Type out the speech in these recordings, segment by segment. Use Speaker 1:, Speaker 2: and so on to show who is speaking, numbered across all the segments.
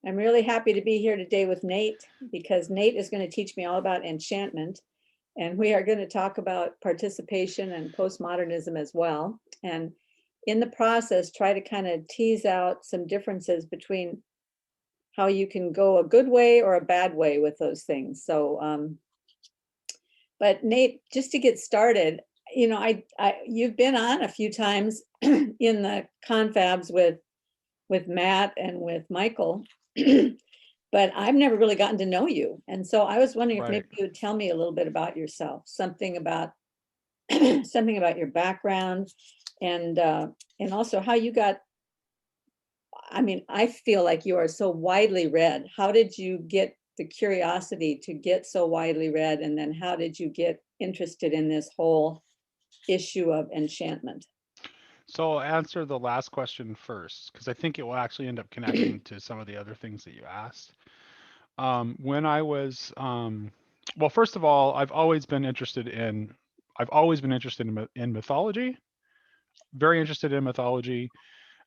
Speaker 1: I'm really happy to be here today with Nate because Nate is going to teach me all about enchantment. And we are going to talk about participation and postmodernism as well. And in the process, try to kind of tease out some differences between how you can go a good way or a bad way with those things. But Nate, just to get started, you've been on a few times in the confabs with Matt and with Michael, but I've never really gotten to know you. And so I was wondering if
Speaker 2: Right.
Speaker 1: maybe you would tell me a little bit about yourself, something about something about your background, and also how you got. I mean, I feel like you are so widely read. How did you get the curiosity to get so widely read, and then how did you get interested in this whole issue of enchantment?
Speaker 2: So I'll answer the last question first because I think it will actually end up connecting to some of the other things that you asked. When I was, well, first of all, I've always been interested in mythology, very interested in mythology,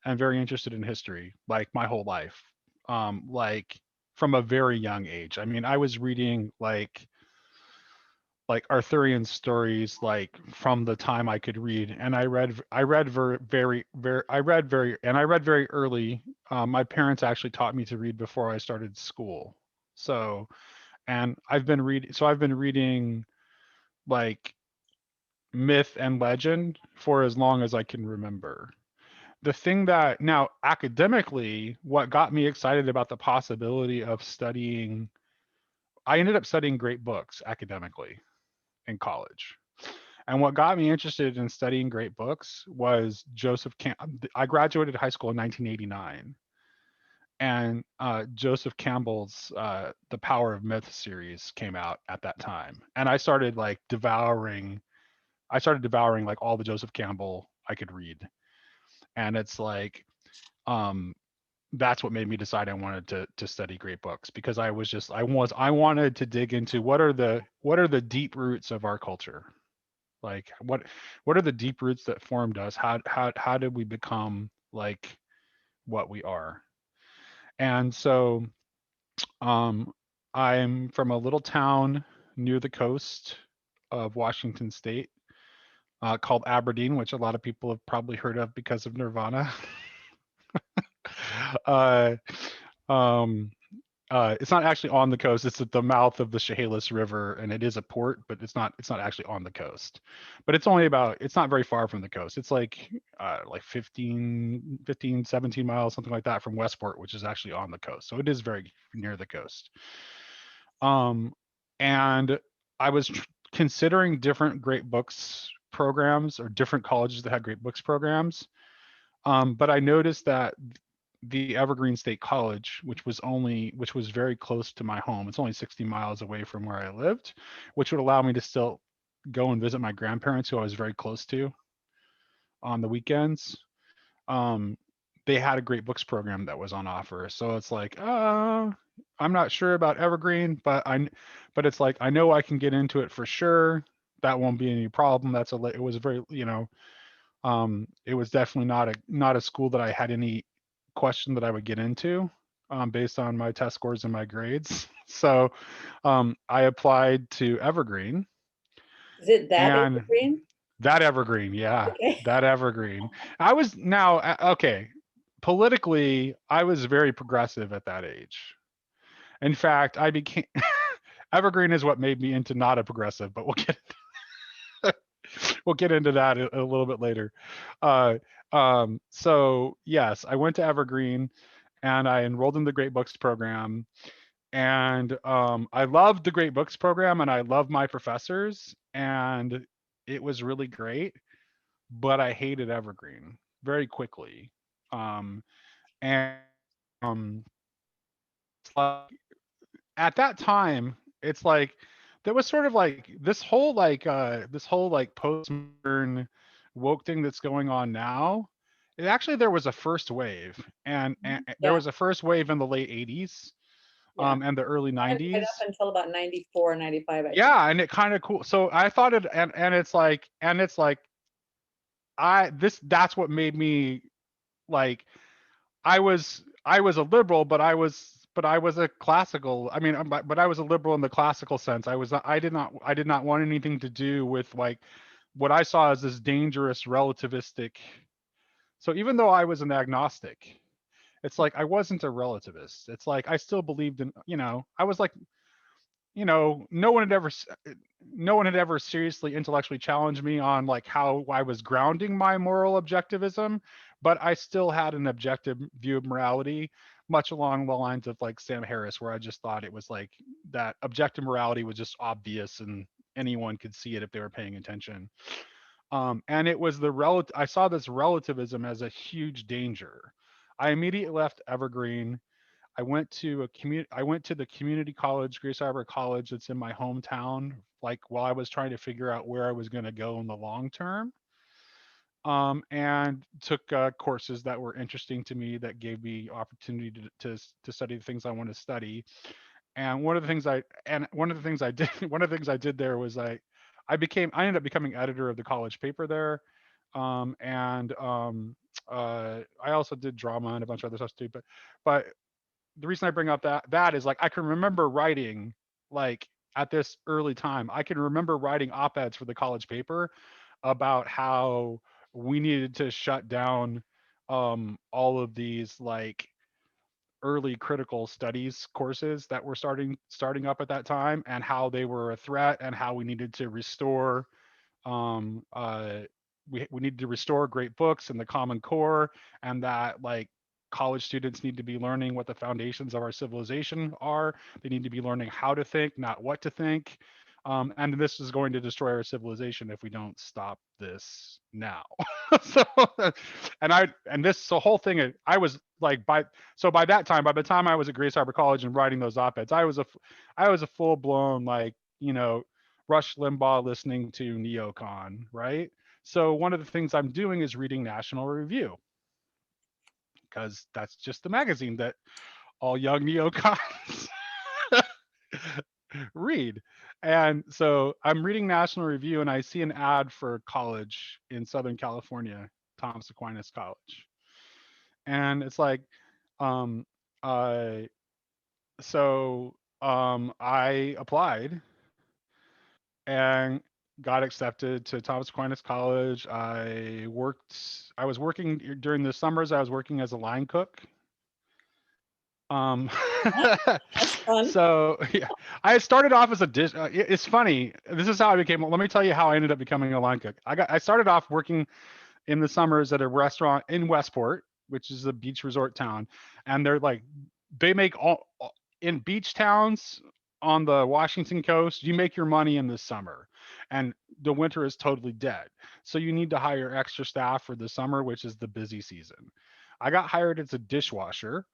Speaker 2: and very interested in history, like my whole life, like from a very young age. I mean, I was reading like Arthurian stories like from the time I could read, and I read very early. My parents actually taught me to read before I started school. So, and I've been reading like myth and legend for as long as I can remember. The thing that now academically, what got me excited about the possibility of studying, I ended up studying great books academically in college. And what got me interested in studying great books was I graduated high school in 1989, and Joseph Campbell's The Power of Myth series came out at that time, and I started devouring like all the Joseph Campbell I could read, and it's like um, that's what made me decide I wanted to study great books because I wanted to dig into what are the deep roots of our culture. Like what are the deep roots that formed us? How did we become like what we are? And so um I'm from a little town near the coast of Washington state called Aberdeen, which a lot of people have probably heard of because of Nirvana. uh, um, it's not actually on the coast. It's at the mouth of the Chehalis River, and it is a port, but it's not actually on the coast. But it's not very far from the coast. It's like 17 miles, something like that from Westport, which is actually on the coast. So it is very near the coast. Um, and I was considering different great books programs or different colleges that had great books programs. But I noticed that the Evergreen State College, which was very close to my home. It's only 60 miles away from where I lived, which would allow me to still go and visit my grandparents, who I was very close to on the weekends. Um, they had a great books program that was on offer, so it's like, I'm not sure about Evergreen, but it's like I know I can get into it for sure. That won't be any problem. It was a very, it was definitely not a school that I had any question that I would get into based on my test scores and my grades. So I applied to Evergreen,
Speaker 1: Is it that
Speaker 2: and
Speaker 1: evergreen?
Speaker 2: that Evergreen, yeah,
Speaker 1: Okay.
Speaker 2: that Evergreen. I was now okay. Politically, I was very progressive at that age. In fact, I became Evergreen is what made me into not a progressive, but we'll get into that a little bit later. Uh, so yes, I went to Evergreen and I enrolled in the Great Books program. And I loved the Great Books program and I loved my professors. And it was really great, but I hated Evergreen very quickly. Um, and it's like at that time, it's like there was sort of like this whole like postmodern woke thing that's going on now. It actually there was a first wave, and there
Speaker 1: Yeah,
Speaker 2: was a first wave in the late 80s
Speaker 1: yeah.
Speaker 2: and the early
Speaker 1: Right up
Speaker 2: 90s.
Speaker 1: until about 94, 95, I think.
Speaker 2: Yeah, and it kind of cool. So I thought it, and it's like I this that's what made me like I was a liberal, but I was but I was a classical. I mean, but I was a liberal in the classical sense. I did not want anything to do with like what I saw as this dangerous relativistic. So even though I was an agnostic, it's like I wasn't a relativist. It's like I still believed in, I was like, no one had no one had ever seriously intellectually challenged me on like how I was grounding my moral objectivism, but I still had an objective view of morality, much along the lines of like Sam Harris, where I just thought it was like that objective morality was just obvious and anyone could see it if they were paying attention. And it was I saw this relativism as a huge danger. I immediately left Evergreen. I went to the community college, Grace Harbor College, that's in my hometown, like while I was trying to figure out where I was going to go in the long term. And took courses that were interesting to me that gave me opportunity to study the things I want to study. And one of the things I did one of the things I did there was I ended up becoming editor of the college paper there. And I also did drama and a bunch of other stuff too. But the reason I bring up that is like I can remember writing like at this early time. I can remember writing op-eds for the college paper about how we needed to shut down all of these like early critical studies courses that were starting up at that time, and how they were a threat, and how we needed to restore um, uh, we need to restore great books and the Common Core, and that like college students need to be learning what the foundations of our civilization are. They need to be learning how to think, not what to think. And this is going to destroy our civilization if we don't stop this now. so, and this the whole thing. I was like by that time, by the time I was at Grace Harbor College and writing those op-eds, I was a full blown like Rush Limbaugh listening to neocon, right? So one of the things I'm doing is reading National Review, because that's just the magazine that all young neocons read. And so I'm reading National Review and I see an ad for college in Southern California, Thomas Aquinas College. And it's like, um, uh, I applied and got accepted to Thomas Aquinas College. I was working during the summers. I was working as a line cook. Um,
Speaker 1: That's fun.
Speaker 2: so yeah, I started off as a dish. It's funny. This is how I became. Let me tell you how I ended up becoming a line cook. I started off working in the summers at a restaurant in Westport, which is a beach resort town, and they make in beach towns on the Washington coast. You make your money in the summer, and the winter is totally dead. So you need to hire extra staff for the summer, which is the busy season. I got hired as a dishwasher,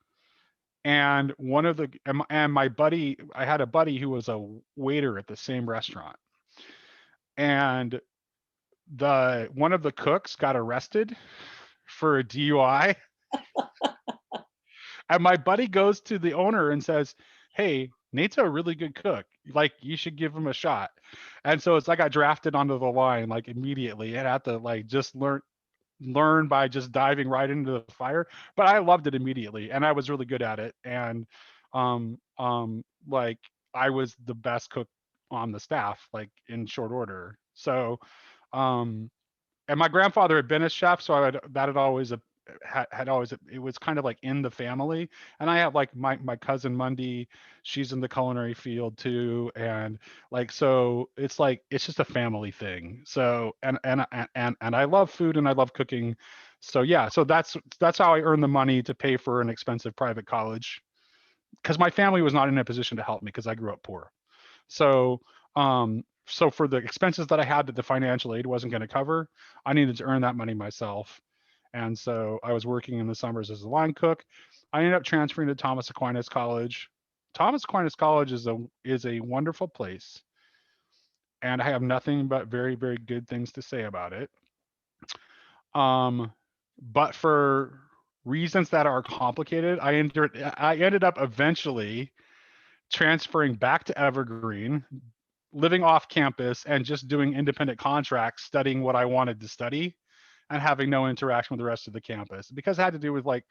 Speaker 2: and my buddy, I had a buddy who was a waiter at the same restaurant, and the one of the cooks got arrested for a DUI. And my buddy goes to the owner and says, "Hey, Nate's a really good cook. Like, you should give him a shot." And so it's like I drafted onto the line like immediately and had to like just learn by just diving right into the fire. But I loved it immediately and I was really good at it. And like I was the best cook on the staff, like in short order. So um and my grandfather had been a chef, so that had always had always it was kind of like in the family. And I have like my cousin Mundy, she's in the culinary field too, and like so it's like it's just a family thing. So and I love food and I love cooking. So yeah, so that's how I earn the money to pay for an expensive private college, because my family was not in a position to help me because I grew up poor. So, so for the expenses that I had that the financial aid wasn't going to cover, I needed to earn that money myself. And so I was working in the summers as a line cook. I ended up transferring to Thomas Aquinas College. Thomas Aquinas College is a wonderful place, and I have nothing but very, very good things to say about it. But for reasons that are complicated, I ended up eventually transferring back to Evergreen, living off campus and just doing independent contracts, studying what I wanted to study and having no interaction with the rest of the campus, because it had to do with like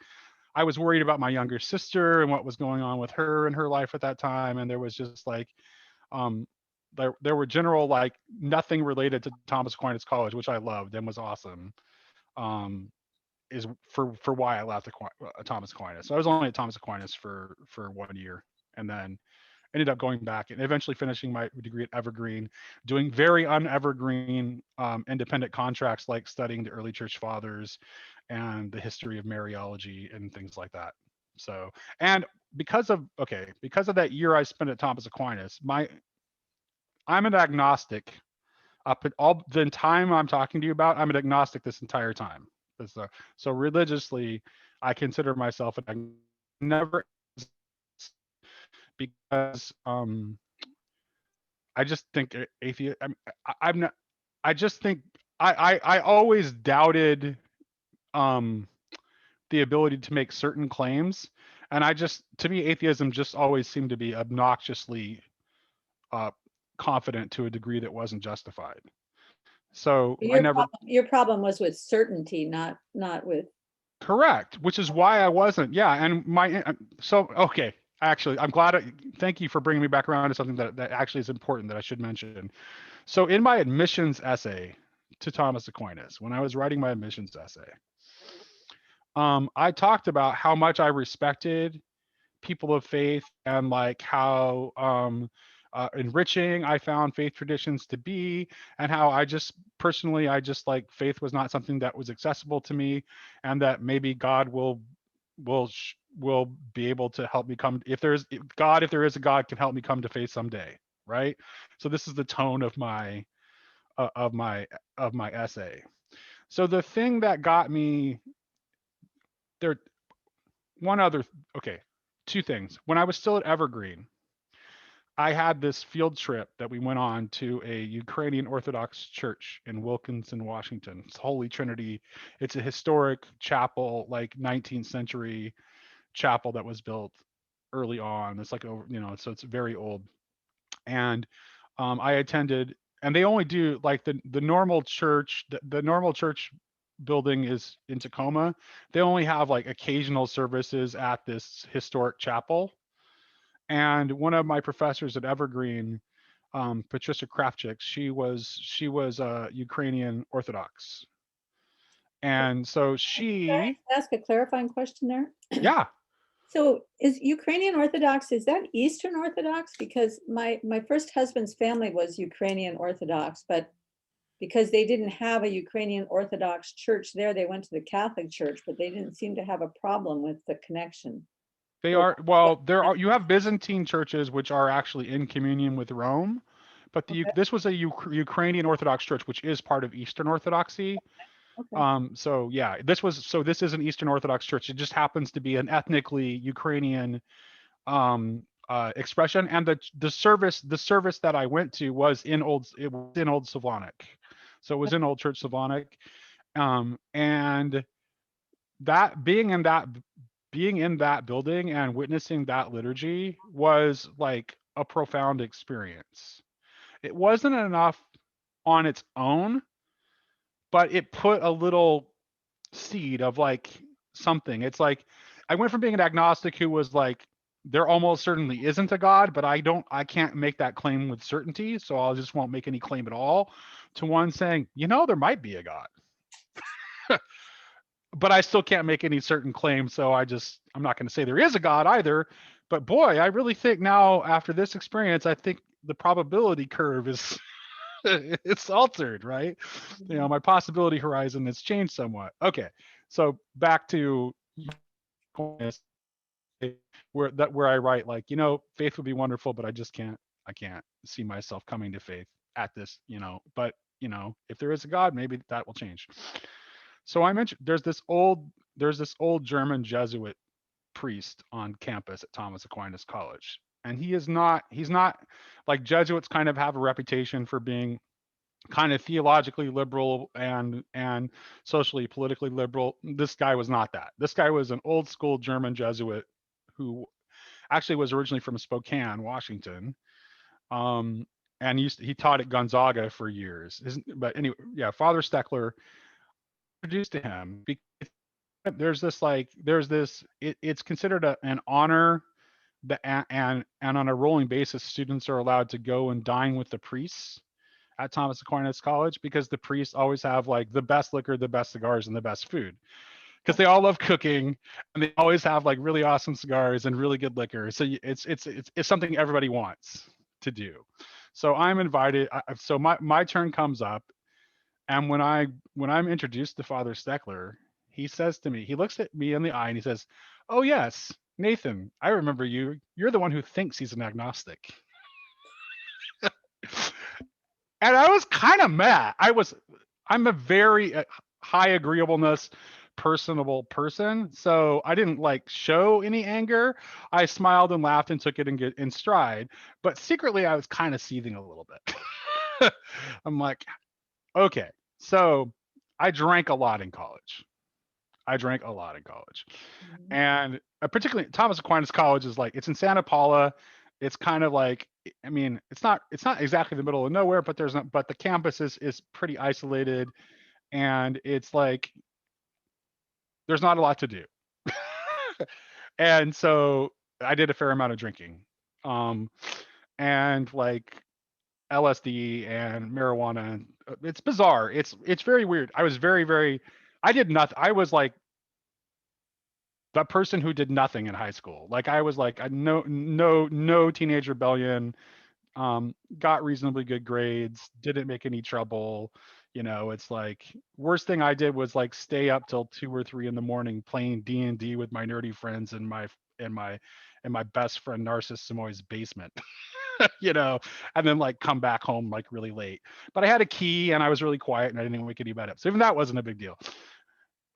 Speaker 2: I was worried about my younger sister and what was going on with her and her life at that time. And there was just like, um, there were general, like nothing related to Thomas Aquinas College, which I loved and was awesome. Um, is for why I left Thomas Aquinas. So I was only at Thomas Aquinas for 1 year, and then ended up going back and eventually finishing my degree at Evergreen, doing very un-Evergreen independent contracts like studying the early church fathers and the history of Mariology and things like that. So, and because of that year I spent at Thomas Aquinas, I'm an agnostic up at all the time I'm talking to you about. I'm an agnostic this entire time. So religiously, I consider myself an never, because I just think atheist. I'm not. I just think I always doubted um, the ability to make certain claims, and to me atheism just always seemed to be obnoxiously uh, confident to a degree that wasn't justified. So I never.
Speaker 1: Your problem was with certainty, not with.
Speaker 2: Correct, which is why I wasn't. Yeah, and okay. Actually, I'm glad. Thank you for bringing me back around to something that actually is important that I should mention. So, in my admissions essay to Thomas Aquinas, when I was writing my admissions essay, I talked about how much I respected people of faith and like how enriching I found faith traditions to be, and how I just personally, I just like faith was not something that was accessible to me, and that maybe God will be able to help me come, if there is a God, can help me come to faith someday, right? So this is the tone of my of my essay. So the thing that got me there, one other, okay, two things. When I was still at Evergreen, I had this field trip that we went on to a Ukrainian Orthodox church in Wilkinson, Washington. It's Holy Trinity. It's a historic chapel, like 19th century chapel that was built early on. It's like over, so it's very old. And I attended, and they only do like the normal church. The normal church building is in Tacoma. They only have like occasional services at this historic chapel. And one of my professors at Evergreen, Patricia Kravchik, she was Ukrainian Orthodox, and so
Speaker 1: Can I ask a clarifying question there?
Speaker 2: yeah,
Speaker 1: So is Ukrainian Orthodox, is that Eastern Orthodox? Because my first husband's family was Ukrainian Orthodox, but because they didn't have a Ukrainian Orthodox church there, they went to the Catholic Church, but they didn't seem to have a problem with the connection.
Speaker 2: they
Speaker 1: So,
Speaker 2: are. Well, there are. You have Byzantine churches which are actually in communion with Rome, but
Speaker 1: okay,
Speaker 2: this was a Ukrainian Orthodox church, which is part of Eastern Orthodoxy.
Speaker 1: okay.
Speaker 2: So yeah, this is an Eastern Orthodox church. It just happens to be an ethnically Ukrainian expression, and the service that I went to was in old Slavonic, so it was in Old Church Slavonic, and that being in that building and witnessing that liturgy was like a profound experience. It wasn't enough on its own, but it put a little seed of like something. It's like I went from being an agnostic who was like, there almost certainly isn't a God, but I can't make that claim with certainty, so I'll just won't make any claim at all, to one saying, there might be a God. But I still can't make any certain claim, so I'm not going to say there is a God either. But boy, I really think now after this experience, I think the probability curve is it's altered, right? My possibility horizon has changed somewhat. Okay, so back to where I write like, faith would be wonderful, but I can't see myself coming to faith at this, but if there is a God, maybe that will change. So I mentioned there's this old German Jesuit priest on campus at Thomas Aquinas College. And he's not like Jesuits kind of have a reputation for being kind of theologically liberal and socially politically liberal. This guy was not that. This guy was an old school German Jesuit who actually was originally from Spokane, Washington. And he taught at Gonzaga for years. But anyway, yeah, Father Steckler introduced to him because there's this like there's this it's considered an honor that and on a rolling basis students are allowed to go and dine with the priests at Thomas Aquinas College because the priests always have like the best liquor, the best cigars, and the best food because they all love cooking and they always have like really awesome cigars and really good liquor. So it's something everybody wants to do. So I'm invited. So my turn comes up, and when I'm introduced to Father Steckler, he says to me, he looks at me in the eye and he says, "Oh yes, Nathan, I remember you. You're the one who thinks he's an agnostic." And I was kind of mad. I'm a very high agreeableness, personable person. So I didn't like show any anger. I smiled and laughed and took it in stride. But secretly, I was kind of seething a little bit. I'm like, okay. So I drank a lot in college. I drank a lot in college.
Speaker 1: Mhm.
Speaker 2: And particularly Thomas Aquinas College is like, it's in Santa Paula. It's kind of like, I mean, it's not exactly the middle of nowhere, but but the campus is pretty isolated, and it's like there's not a lot to do. And so I did a fair amount of drinking, um, and like LSD and marijuana. It's bizarre. It's very weird. I was very. I did nothing. I was like the person who did nothing in high school. Like I was like no teenage rebellion. Got reasonably good grades, didn't make any trouble. It's like worst thing I did was like stay up till 2 or 3 in the morning playing D&D with my nerdy friends in my in my best friend Narcissus Samoy's basement. And then like come back home like really late. But I had a key and I was really quiet and I didn't wake anybody up. So even that wasn't a big deal.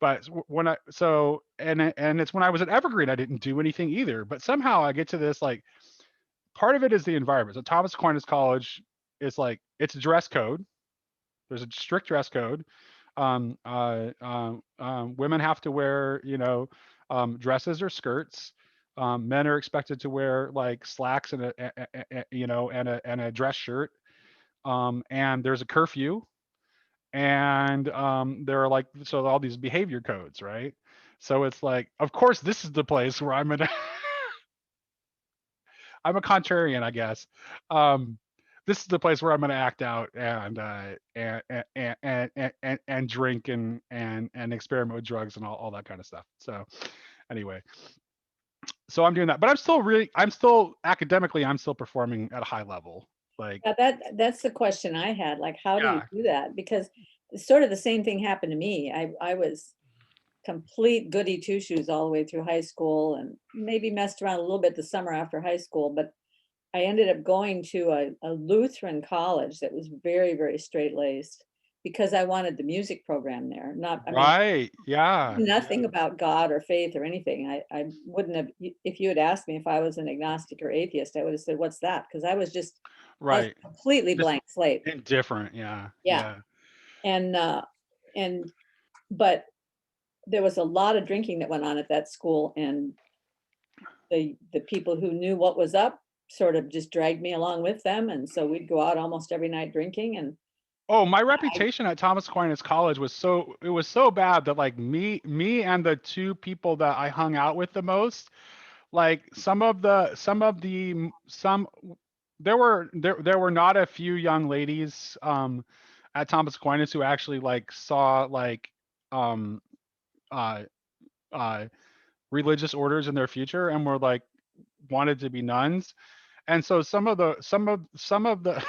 Speaker 2: But when I so and it's when I was at Evergreen I didn't do anything either. But somehow I get to this like part of it is the environment. So Thomas Aquinas College is like it's a dress code. There's a strict dress code. Women have to wear, dresses or skirts. Men are expected to wear like slacks and a dress shirt. And there's a curfew, and there are like so all these behavior codes, right? So it's like, of course, this is the place where I'm a contrarian, I guess. Um, this is the place where I'm going to act out and drink and experiment with drugs and all that kind of stuff. So anyway, so I'm doing that, but I'm still academically, I'm still performing at a high level. Like,
Speaker 1: Yeah, that's the question I had, like, how do you
Speaker 2: yeah,
Speaker 1: do that? Because sort of the same thing happened to me. I was complete goody two shoes all the way through high school and maybe messed around a little bit the summer after high school, but I ended up going to a Lutheran college that was very, very straight laced because I wanted the music program there. Not, I mean,
Speaker 2: right, yeah,
Speaker 1: nothing about God or faith or anything. I wouldn't have, if you had asked me if I was an agnostic or atheist, I would have said, what's that? Because I was
Speaker 2: right.
Speaker 1: completely
Speaker 2: Just
Speaker 1: blank slate.
Speaker 2: indifferent, yeah,
Speaker 1: Yeah.
Speaker 2: yeah.
Speaker 1: And, and, but there was a lot of drinking that went on at that school, and the people who knew what was up sort of just dragged me along with them, and so we'd go out almost every night drinking, and
Speaker 2: Oh, my
Speaker 1: I
Speaker 2: reputation at Thomas Aquinas College was so bad that like me and the two people that I hung out with the most, like some there were not a few young ladies at Thomas Aquinas who actually like saw like um uh uh religious orders in their future and were like wanted to be nuns. And so some of the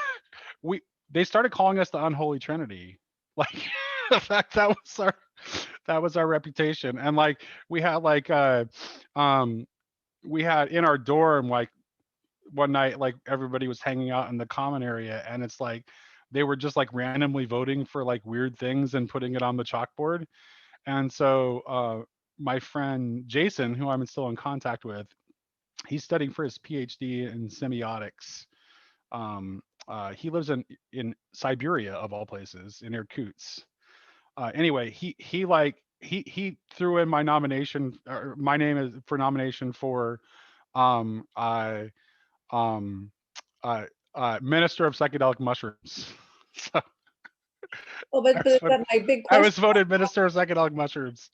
Speaker 2: we they started calling us the unholy trinity. Like the fact that was our reputation. And like we had like um we had in our dorm like one night like everybody was hanging out in the common area, and it's like they were just like randomly voting for like weird things and putting it on the chalkboard. And so my friend Jason, who I'm still in contact with, he's studying for his PhD in semiotics. He lives in Siberia of all places, in Irkutsk. Anyway, he threw in my nomination, or my name is for nomination for um uh um minister of psychedelic mushrooms. So
Speaker 1: well,
Speaker 2: I was
Speaker 1: but
Speaker 2: voted,
Speaker 1: my big
Speaker 2: I
Speaker 1: question
Speaker 2: was voted minister of psychedelic mushrooms.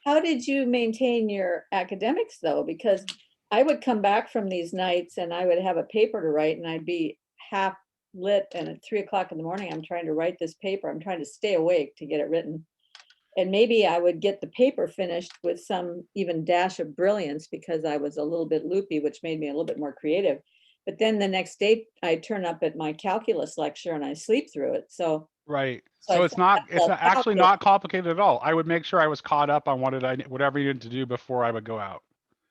Speaker 1: How did you maintain your academics though? Because I would come back from these nights and I would have a paper to write and I'd be half lit, and at 3 o'clock in the morning, I'm trying to write this paper. I'm trying to stay awake to get it written. And maybe I would get the paper finished with some even dash of brilliance because I was a little bit loopy, which made me a little bit more creative. But then the next day I turn up at my calculus lecture and I sleep through it.
Speaker 2: Right.
Speaker 1: So I
Speaker 2: So
Speaker 1: think
Speaker 2: it's
Speaker 1: that's
Speaker 2: not
Speaker 1: a
Speaker 2: actually
Speaker 1: habit.
Speaker 2: not complicated at all. I would make sure I was caught up on whatever I needed to do before I would go out.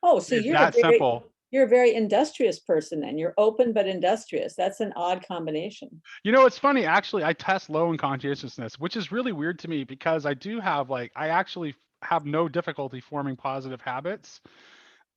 Speaker 1: Oh, so
Speaker 2: It's that
Speaker 1: very,
Speaker 2: simple.
Speaker 1: you're a very industrious person then. You're open but industrious. That's an odd combination.
Speaker 2: You know, it's funny, actually, I test low in conscientiousness, which is really weird to me because I do have I actually have no difficulty forming positive habits.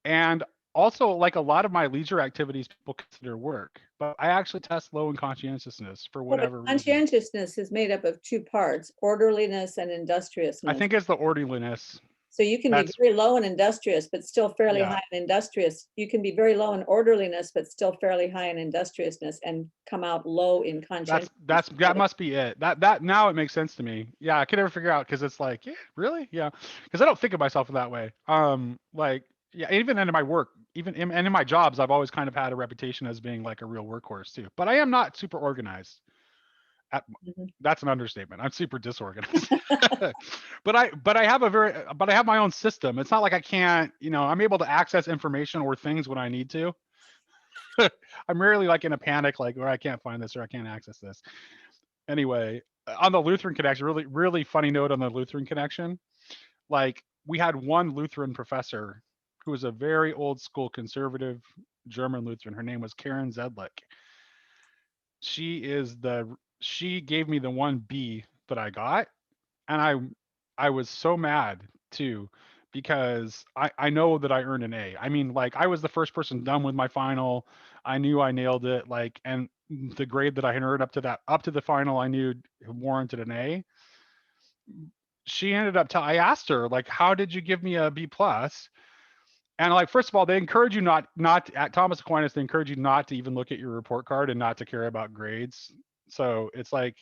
Speaker 2: And also, like, a lot of my leisure activities people consider work, but I actually test low in conscientiousness for
Speaker 1: Yeah, but
Speaker 2: whatever reason.
Speaker 1: conscientiousness is made up of two parts, orderliness and
Speaker 2: I
Speaker 1: industriousness.
Speaker 2: think it's the orderliness.
Speaker 1: So you can be
Speaker 2: That's
Speaker 1: very low in industrious, but still fairly
Speaker 2: yeah.
Speaker 1: high in industrious. You can be very low in orderliness, but still fairly high in industriousness and come out low in conscientiousness.
Speaker 2: That must be it. That now it makes sense to me. Yeah, I could never figure out because it's like, yeah, really? Yeah. Because I don't think of myself in that way. Like, yeah, even in my work, and in my jobs, I've always kind of had a reputation as being like a real workhorse too. But I am not super organized. At,
Speaker 1: Mhm.
Speaker 2: that's an understatement. I'm super disorganized. But I have my own system. It's not like I can't, I'm able to access information or things when I need to. I'm rarely like in a panic, like, where I can't find this or I can't access this. Anyway, on the Lutheran Connection, really, really funny note on the Lutheran Connection. Like, we had one Lutheran professor who was a very old school conservative German Lutheran. Her name was Karen Zedlick. She is she gave me the one B that I got, and I was so mad too because I know that I earned an A. I mean, like, I was the first person done with my final. I knew I nailed it, like, and the grade that I had earned up to the final I knew warranted an A. She ended up I asked her, like, how did you give me a B plus? And, like, first of all, they encourage you not at Thomas Aquinas, they encourage you not to even look at your report card and not to care about grades. So it's like,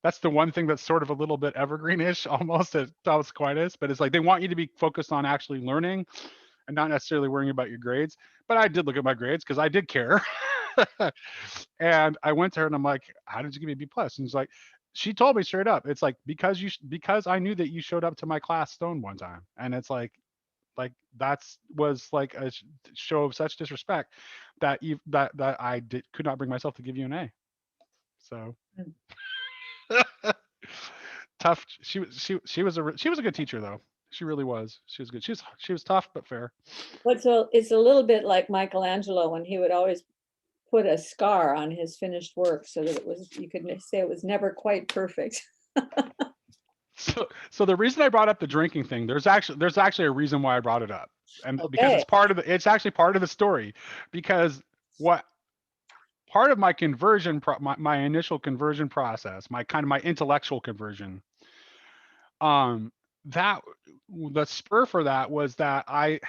Speaker 2: that's the one thing that's sort of a little bit evergreenish almost at Thomas Aquinas, but it's like they want you to be focused on actually learning and not necessarily worrying about your grades. But I did look at my grades because I did care. And I went to her and I'm like, how did you give me a B plus? And she's like, she told me straight up, it's like, because I knew that you showed up to my class stoned one time. And it's like that's was like a show of such disrespect that could not bring myself to give you an A. So
Speaker 1: Mm.
Speaker 2: tough. She was a good teacher though. She really was. She was good. She was tough but fair.
Speaker 1: But so it's a little bit like Michelangelo when he would always put a scar on his finished work so that you could say it was never quite perfect.
Speaker 2: So the reason I brought up the drinking thing, there's actually a reason why I brought it up, and because
Speaker 1: Okay.
Speaker 2: it's actually part of the story, because what part of my my initial conversion process, my intellectual conversion, um, that the spur for that was that I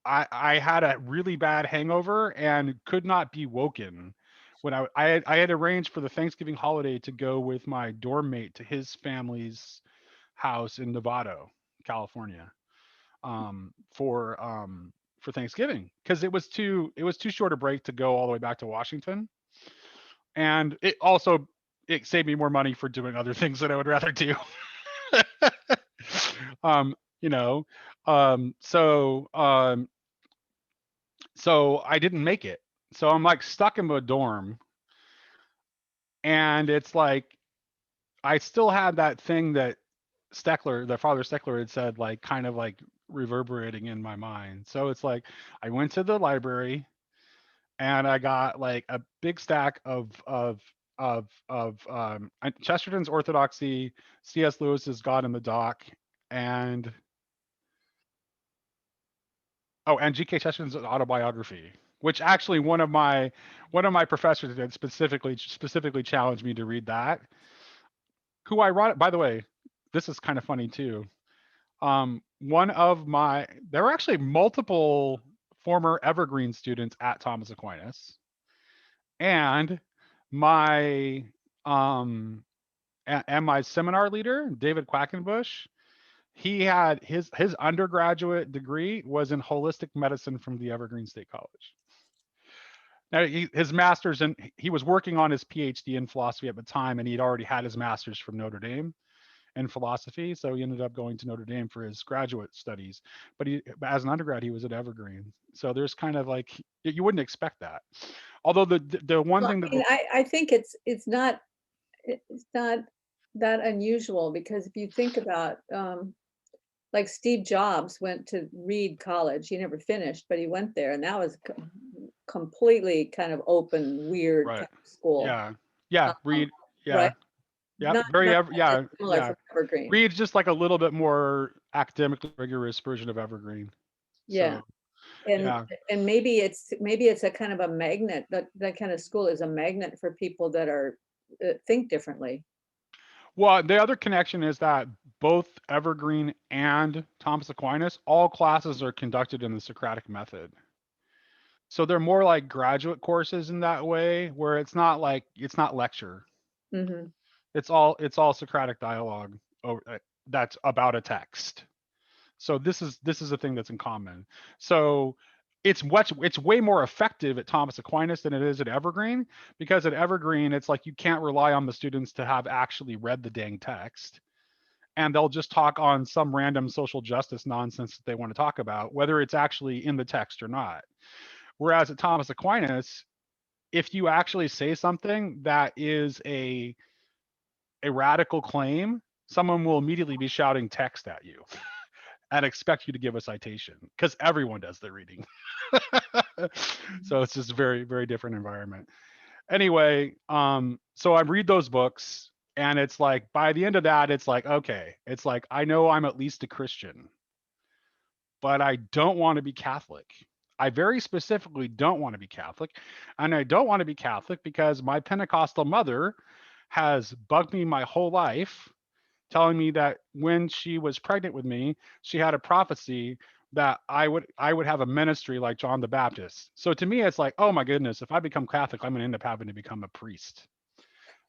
Speaker 2: I had a really bad hangover and could not be woken when I had arranged for the Thanksgiving holiday to go with my dorm mate to his family's house in Novato, California, for Thanksgiving because it was too short a break to go all the way back to Washington, and it saved me more money for doing other things that I would rather do. um, you know, um, so um, so I didn't make it. So I'm like stuck in a dorm, and it's like I still had that thing that Father Steckler had said, like, kind of like reverberating in my mind. So it's like I went to the library and I got like a big stack of Chesterton's Orthodoxy, C.S. Lewis's God in the Dock, and and G.K. Chesterton's autobiography, which actually one of my professors did specifically challenged me to read that. Who I wrote, by the way, this is kind of funny too. There were actually multiple former Evergreen students at Thomas Aquinas, and my and my seminar leader, David Quackenbush, he had his undergraduate degree was in holistic medicine from the Evergreen State College. Now his master's, and he was working on his PhD in philosophy at the time, and he'd already had his master's from Notre Dame in philosophy. So he ended up going to Notre Dame for his graduate studies. But as an undergrad, he was at Evergreen. So there's kind of like, you wouldn't expect that. Although the one
Speaker 1: Well,
Speaker 2: thing
Speaker 1: I
Speaker 2: that
Speaker 1: mean, I think it's not that unusual, because if you think about, like Steve Jobs went to Reed College. He never finished, but he went there, and that was completely kind of open, weird
Speaker 2: right,
Speaker 1: kind of school.
Speaker 2: yeah,
Speaker 1: Um,
Speaker 2: Reed,
Speaker 1: right?
Speaker 2: yeah, yeah, very
Speaker 1: Not
Speaker 2: yeah,
Speaker 1: dissimilar
Speaker 2: yeah.
Speaker 1: from Evergreen.
Speaker 2: Reed's just like a little bit more academically rigorous version of Evergreen.
Speaker 1: Yeah.
Speaker 2: So
Speaker 1: And
Speaker 2: yeah.
Speaker 1: and maybe it's a kind of a magnet. That kind of school is a magnet for people that are think differently.
Speaker 2: Well, the other connection is that both Evergreen and Thomas Aquinas, all classes are conducted in the Socratic method. So they're more like graduate courses in that way, where it's not lecture.
Speaker 1: Hmm.
Speaker 2: It's all Socratic dialogue that's about a text. So this is a thing that's in common. So it's way more effective at Thomas Aquinas than it is at Evergreen, because at Evergreen it's like you can't rely on the students to have actually read the dang text, and they'll just talk on some random social justice nonsense that they want to talk about, whether it's actually in the text or not. Whereas at Thomas Aquinas, if you actually say something that is a radical claim, someone will immediately be shouting text at you and expect you to give a citation, because everyone does the reading. So it's just a very, very different environment. Anyway, so I read those books, and it's like by the end of that, it's like, okay, it's like I know I'm at least a Christian, but I don't want to be Catholic. I very specifically don't want to be Catholic. And I don't want to be Catholic because my Pentecostal mother has bugged me my whole life, telling me that when she was pregnant with me, she had a prophecy that I would have a ministry like John the Baptist. So to me, it's like, oh my goodness, if I become Catholic, I'm gonna end up having to become a priest.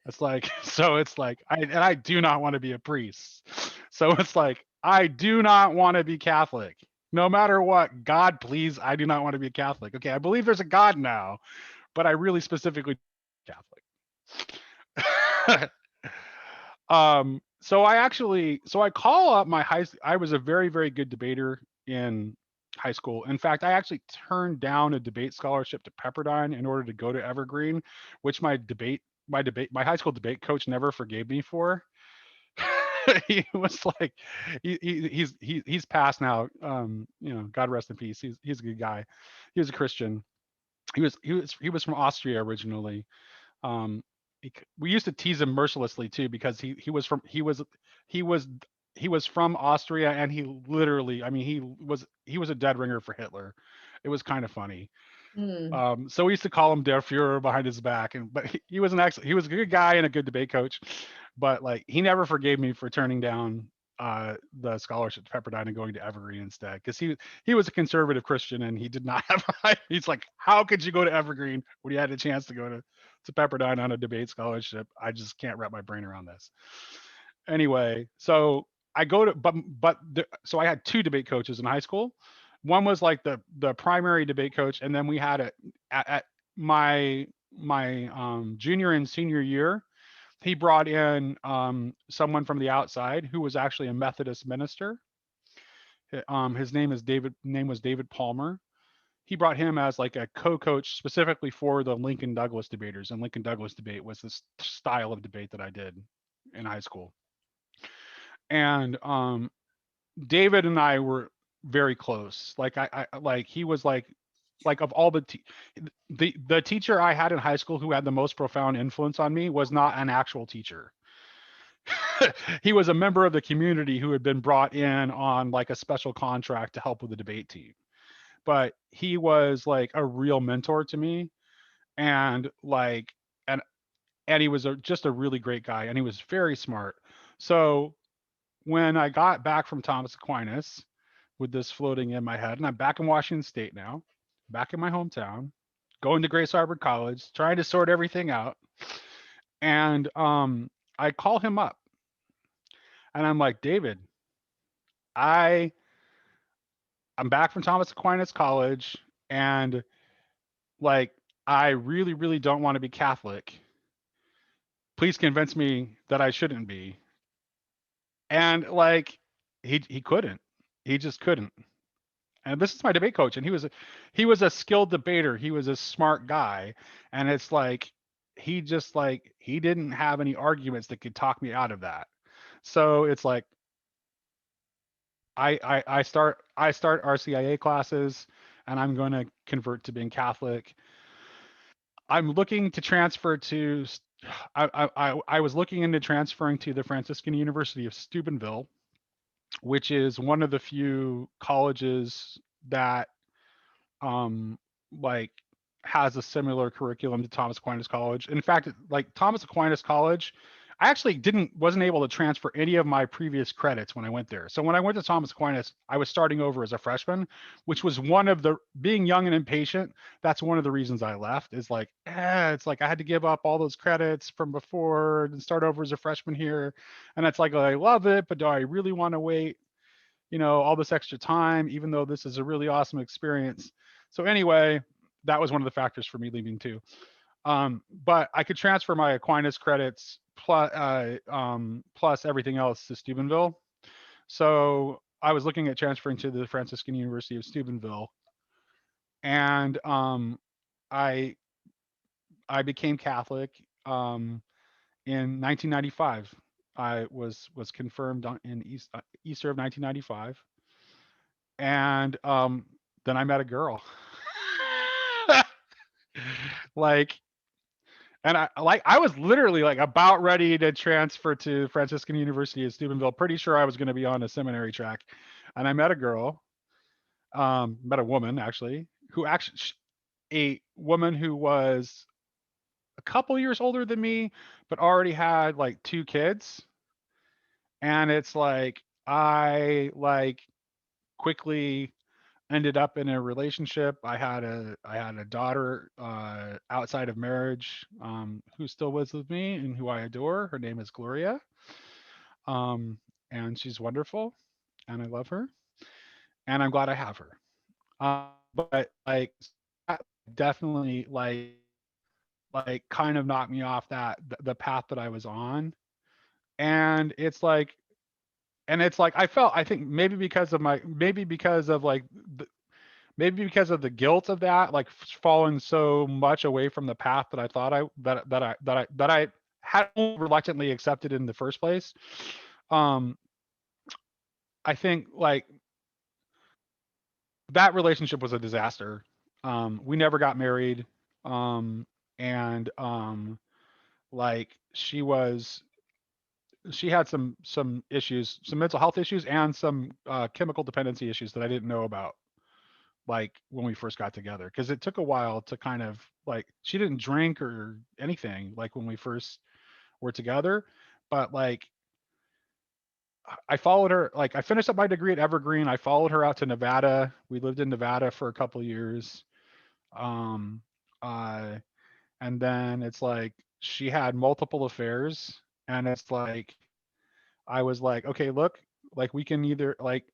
Speaker 2: It's like, so it's like, I do not want to be a priest. So it's like, I do not want to be Catholic. No matter what, God, please, I do not want to be a Catholic. Okay, I believe there's a God now, but I really specifically Catholic. So I call up I was a very, very good debater in high school. In fact, I actually turned down a debate scholarship to Pepperdine in order to go to Evergreen, which my high school debate coach never forgave me for. He was like, he's passed now. God rest in peace. He's a good guy. He was a Christian. He was from Austria originally. um we used to tease him mercilessly too, because he was he was from Austria, and he literally, I mean, he was a dead ringer for Hitler. It was kind of funny.
Speaker 1: Mm.
Speaker 2: So we used to call him Der Fuhrer behind his back, and but he was a good guy and a good debate coach, but like he never forgave me for turning down the scholarship to Pepperdine and going to Evergreen instead, because he was a conservative Christian, and he did not have he's like, how could you go to Evergreen when you had a chance to go to Pepperdine on a debate scholarship? I just can't wrap my brain around this. Anyway, so I go to so I had two debate coaches in high school. One was like the primary debate coach, and then we had at my junior and senior year, he brought in someone from the outside who was actually a Methodist minister. His name was David Palmer. He brought him as like a co-coach specifically for the Lincoln Douglas debaters, and Lincoln Douglas debate was this style of debate that I did in high school. And David and I were very close. Like I like he was like of all the teacher I had in high school who had the most profound influence on me was not an actual teacher. He was a member of the community who had been brought in on like a special contract to help with the debate team. But he was like a real mentor to me, and like and he was just a really great guy, and he was very smart. So when I got back from Thomas Aquinas with this floating in my head, and I'm back in Washington State now, back in my hometown, going to Grace Harbor College, trying to sort everything out. And I call him up, and I'm like, David, I'm back from Thomas Aquinas College, and like I really, really don't want to be Catholic. Please convince me that I shouldn't be. And like he couldn't. He just couldn't. And this is my debate coach, and he was a skilled debater. He was a smart guy, and it's like he just like he didn't have any arguments that could talk me out of that. So it's like I start RCIA classes, and I'm going to convert to being Catholic. I'm looking to transfer to. I was looking into transferring to the Franciscan University of Steubenville, which is one of the few colleges that um like has a similar curriculum to Thomas Aquinas College. In fact, like Thomas Aquinas College, I actually wasn't able to transfer any of my previous credits when I went there. So when I went to Thomas Aquinas, I was starting over as a freshman, which was one of the being young and impatient. That's one of the reasons I left. Is like, it's like I had to give up all those credits from before and start over as a freshman here, and it's like I love it, but do I really want to wait? All this extra time, even though this is a really awesome experience. So anyway, that was one of the factors for me leaving too. But I could transfer my Aquinas credits plus everything else to Steubenville. So I was looking at transferring to the Franciscan University of Steubenville, and I I became Catholic in 1995. I was confirmed in Easter of 1995, and then I met a girl. like and I was literally like about ready to transfer to Franciscan University of Steubenville, pretty sure I was going to be on a seminary track, and I met a girl, met a woman actually, a woman who was a couple years older than me, but already had like two kids. And it's like I like quickly ended up in a relationship. I had a daughter outside of marriage, who still lives with me and who I adore. Her name is Gloria, um, and she's wonderful, and I love her, and I'm glad I have her. But like that definitely like kind of knocked me off the path that I was on, and it's like I think maybe because of like maybe because of the guilt of that, like falling so much away from the path that I thought I that I had reluctantly accepted in the first place. Um, I think like that relationship was a disaster. We never got married. Um, and like she had some issues, some mental health issues, and some chemical dependency issues that I didn't know about like when we first got together, because it took a while to kind of like she didn't drink or anything like when we first were together, but like I followed her. Like I finished up my degree at Evergreen. I followed her out to Nevada. We lived in Nevada for a couple years. um uh and then it's like she had multiple affairs, and it's like I was like, okay, look, like we can either like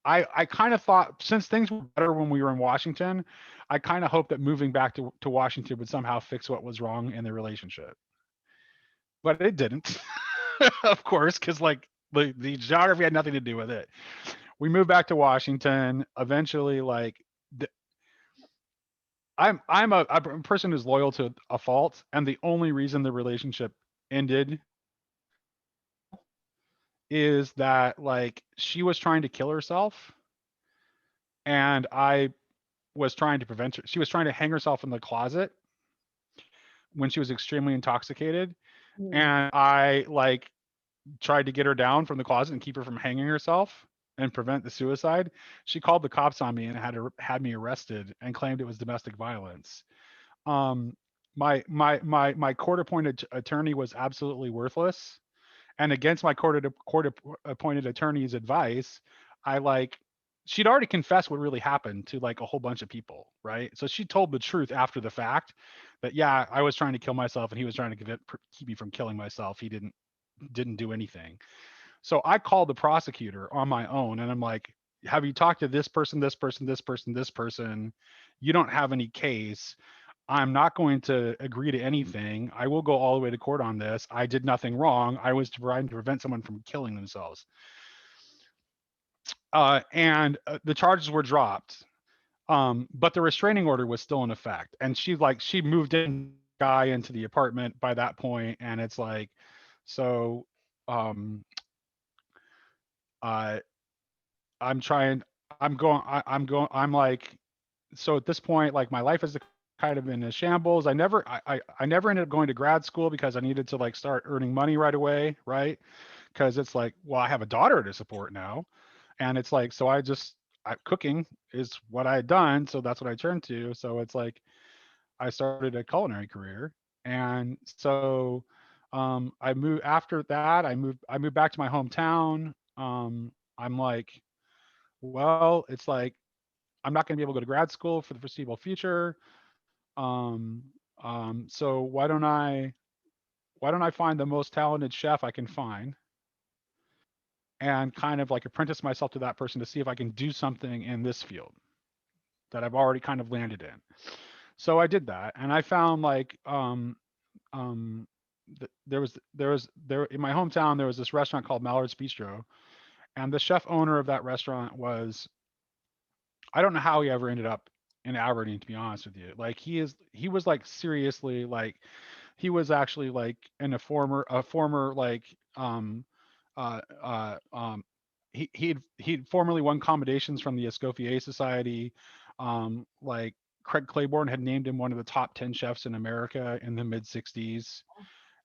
Speaker 2: I kind of thought since things were better when we were in Washington, I kind of hoped that moving back to Washington would somehow fix what was wrong in the relationship. But it didn't, of course, because like the geography had nothing to do with it. We moved back to Washington. Eventually, like I'm a person who's loyal to a fault, and the only reason the relationship ended is that like she was trying to kill herself, and I was trying to prevent her. She was trying to hang herself in the closet when she was extremely intoxicated,
Speaker 1: Mm.
Speaker 2: and I like tried to get her down from the closet and keep her from hanging herself and prevent the suicide. She called the cops on me and had me arrested and claimed it was domestic violence. Um, my court appointed attorney was absolutely worthless, and against my court appointed attorney's advice, I like she'd already confessed what really happened to like a whole bunch of people, right? So she told the truth after the fact that yeah, I was trying to kill myself and he was trying to keep me from killing myself. He didn't do anything. So I called the prosecutor on my own and I'm like, have you talked to this person, this person, this person, this person? You don't have any case. I'm not going to agree to anything. I will go all the way to court on this. I did nothing wrong. I was trying to prevent someone from killing themselves. And the charges were dropped. But the restraining order was still in effect. And she moved in guy into the apartment by that point, and it's like, so um uh I'm trying I'm going I'm going I'm like, so at this point, like my life is kind of in a shambles. I never ended up going to grad school because I needed to like start earning money right away, right? Because it's like, well, I have a daughter to support now. And it's like, so cooking is what I had done, so that's what I turned to. So it's like I started a culinary career. And so I moved after that, I moved back to my hometown. I'm like, well, it's like I'm not going to be able to go to grad school for the foreseeable future. Um, so why don't I find the most talented chef I can find and kind of like apprentice myself to that person to see if I can do something in this field that I've already kind of landed in. So I did that, and I found like um there in my hometown there was this restaurant called Mallard's Bistro, and the chef owner of that restaurant was, I don't know how he ever ended up in Aberdeen, to be honest with you. Like he was like seriously like he was actually like in a former like uh uh um he'd formerly won commendations from the Escoffier Society. Like Craig Claiborne had named him one of the top 10 chefs in America in the mid 60s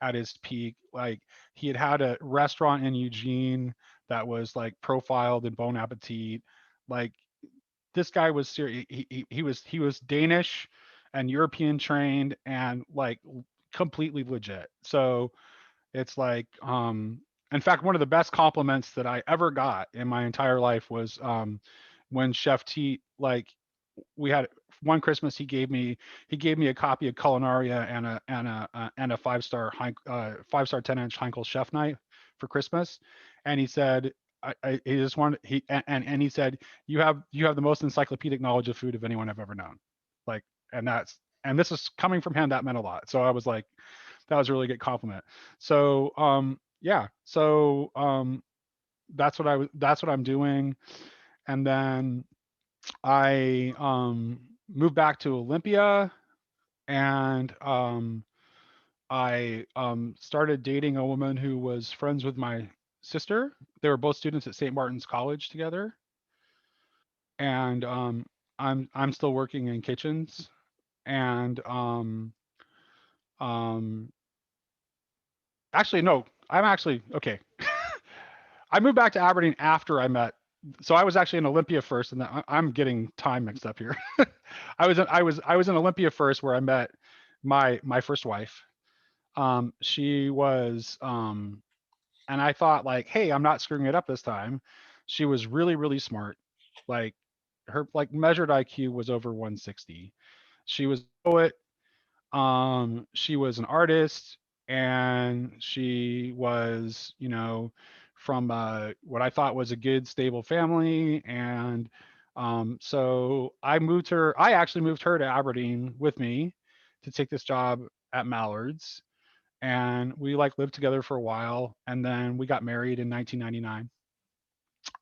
Speaker 2: at his peak. Like he had had a restaurant in Eugene that was like profiled in Bon Appetit. Like this guy was serious. He was Danish and European trained and like completely legit. So it's like, in fact, one of the best compliments that I ever got in my entire life was when Chef T, like we had one Christmas, he gave me a copy of Culinaria and a 5-star 10-inch Heinkel chef knife for Christmas, and he said, he just wanted and he said, you have the most encyclopedic knowledge of food of anyone I've ever known, like, and this is coming from him, that meant a lot. So I was like, that was a really good compliment. So yeah, so that's what I'm doing. And then I moved back to Olympia, and I started dating a woman who was friends with my sister. They were both students at St. Martin's College together, and I'm still working in kitchens, and um actually no, I'm actually okay. I moved back to Aberdeen after I met. So I was actually in Olympia first, and I'm getting time mixed up here. I was in Olympia first, where I met my first wife. She was and I thought like, hey, I'm not screwing it up this time. She was really smart. Like her like measured IQ was over 160. She was a poet. She was an artist, and she was, you know, from what I thought was a good, stable family. And so I actually moved her to Aberdeen with me to take this job at Mallard's. And we like lived together for a while. And then we got married in 1999.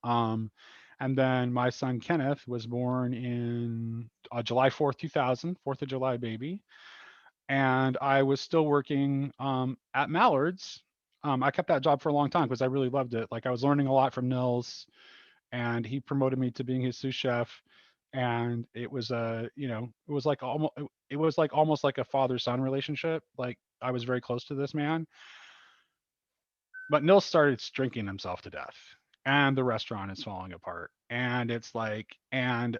Speaker 2: Um, and then my son Kenneth was born in July 4th, 2000, 4th of July baby, and I was still working at Mallard's. I kept that job for a long time because I really loved it. Like I was learning a lot from Nils, and he promoted me to being his sous chef. And it was you know, it was like almost like a father-son relationship. Like I was very close to this man, but Nils started drinking himself to death, and the restaurant is falling apart. And it's like, and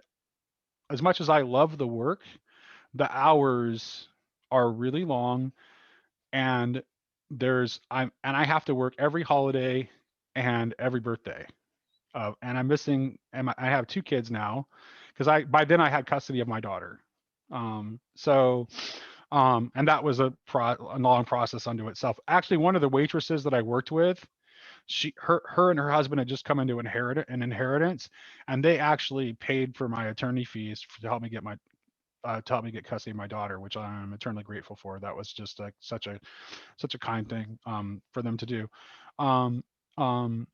Speaker 2: as much as I love the work, the hours are really long, and I have to work every holiday and every birthday. And I'm missing, and I have two kids now, because by then I had custody of my daughter. So and that was a long process unto itself. Actually, one of the waitresses that I worked with, her and her husband had just come into an inheritance, and they actually paid for my attorney fees to help me get custody of my daughter, which I'm eternally grateful for. That was just like such a kind thing for them to do. Um, um,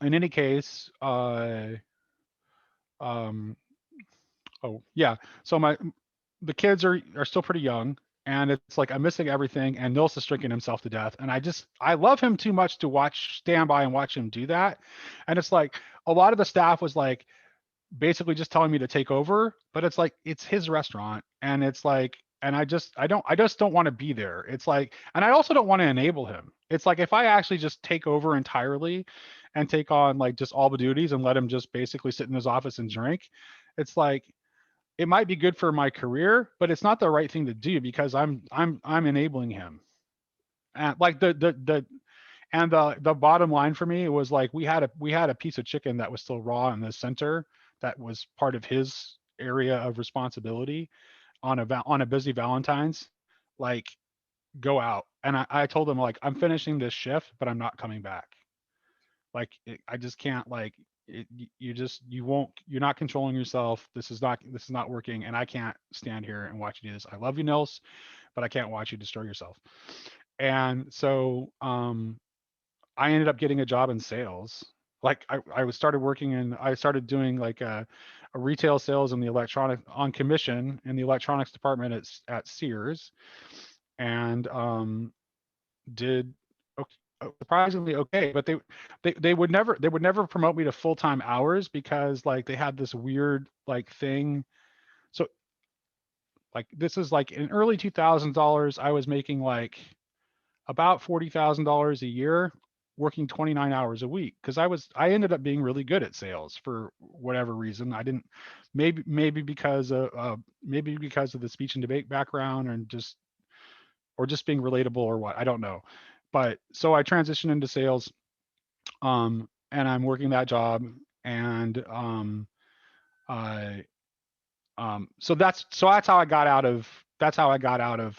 Speaker 2: in any case, um, oh yeah, so the kids are still pretty young, and it's like I'm missing everything, and Nils is drinking himself to death, and I love him too much to stand by and watch him do that. And it's like a lot of the staff was like basically just telling me to take over, but it's like it's his restaurant, and it's like, and I just don't want to be there. It's like, and I also don't want to enable him. It's like if I actually just take over entirely and take on like just all the duties and let him just basically sit in his office and drink, it's like it might be good for my career, but it's not the right thing to do because I'm enabling him. And like the bottom line for me was like we had a piece of chicken that was still raw in the center that was part of his area of responsibility on a busy Valentine's. Like, go out. And I told him like I'm finishing this shift, but I'm not coming back. Like I just can't like you won't, you're not controlling yourself. This is not working, and I can't stand here and watch you do this. I love you, Nils, but I can't watch you destroy yourself. And so I ended up getting a job in sales. Like I started doing like a retail sales in the electronic on commission in the electronics department at Sears, and did surprisingly okay. But they would never promote me to full-time hours because like they had this weird like thing. So like this is like in early 2000s dollars, I was making like about $40,000 a year working 29 hours a week because I ended up being really good at sales for whatever reason. I didn't, maybe because of the speech and debate background and just being relatable or what, I don't know. But so I transitioned into sales, and I'm working that job, and I so that's how I got out of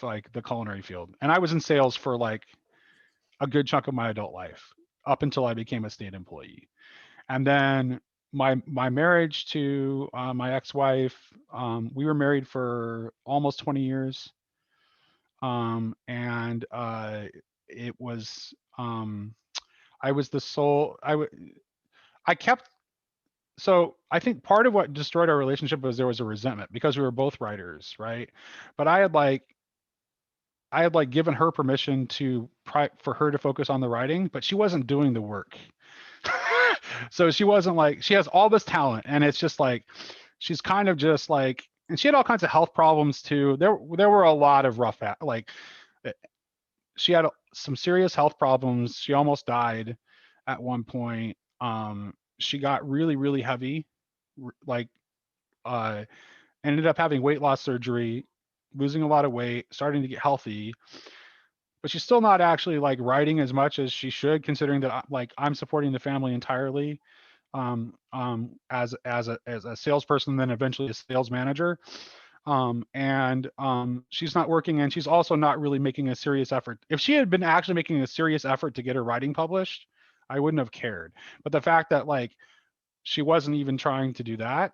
Speaker 2: like the culinary field. And I was in sales for like a good chunk of my adult life up until I became a state employee. And then my marriage to my ex-wife, we were married for almost 20 years, and it was I was the sole I kept so I think part of what destroyed our relationship was there was a resentment because we were both writers, right? But I had like given her permission for her to focus on the writing, but she wasn't doing the work. So she wasn't like, she has all this talent, and it's just like she's kind of just like, and she had all kinds of health problems too. There were a lot of like eh, she had some serious health problems. She almost died at one point. She got really heavy, like uh ended up having weight loss surgery, losing a lot of weight, starting to get healthy, but she's still not actually like writing as much as she should, considering that like I'm supporting the family entirely, as a salesperson, then eventually a sales manager. And she's not working, and she's also not really making a serious effort. If she had been actually making a serious effort to get her writing published, I wouldn't have cared. But the fact that like she wasn't even trying to do that,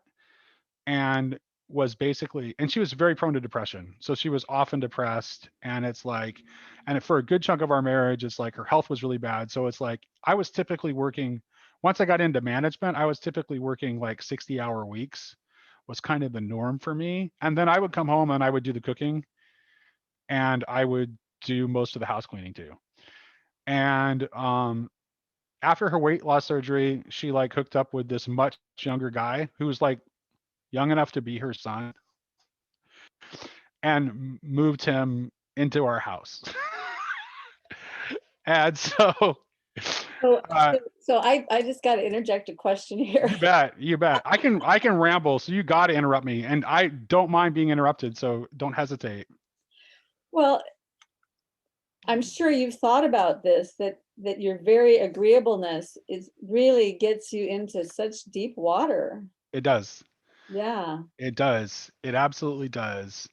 Speaker 2: and was basically, and she was very prone to depression, so she was often depressed. And it's like, and for a good chunk of our marriage, it's like her health was really bad. So it's like I was typically working, once I got into management, I was typically working like 60-hour weeks was kind of the norm for me. And then I would come home and I would do the cooking, and I would do most of the house cleaning too. And after her weight loss surgery, she like hooked up with this much younger guy who was like young enough to be her son, and moved him into our house. And so
Speaker 1: So,
Speaker 2: uh,
Speaker 1: so I just got to interject a question here.
Speaker 2: you bet. I can ramble, so you got to interrupt me, and I don't mind being interrupted, so don't hesitate.
Speaker 1: Well, I'm sure you've thought about this, that your very agreeableness is really gets you into such deep water.
Speaker 2: It does.
Speaker 1: Yeah,
Speaker 2: It does. It absolutely does.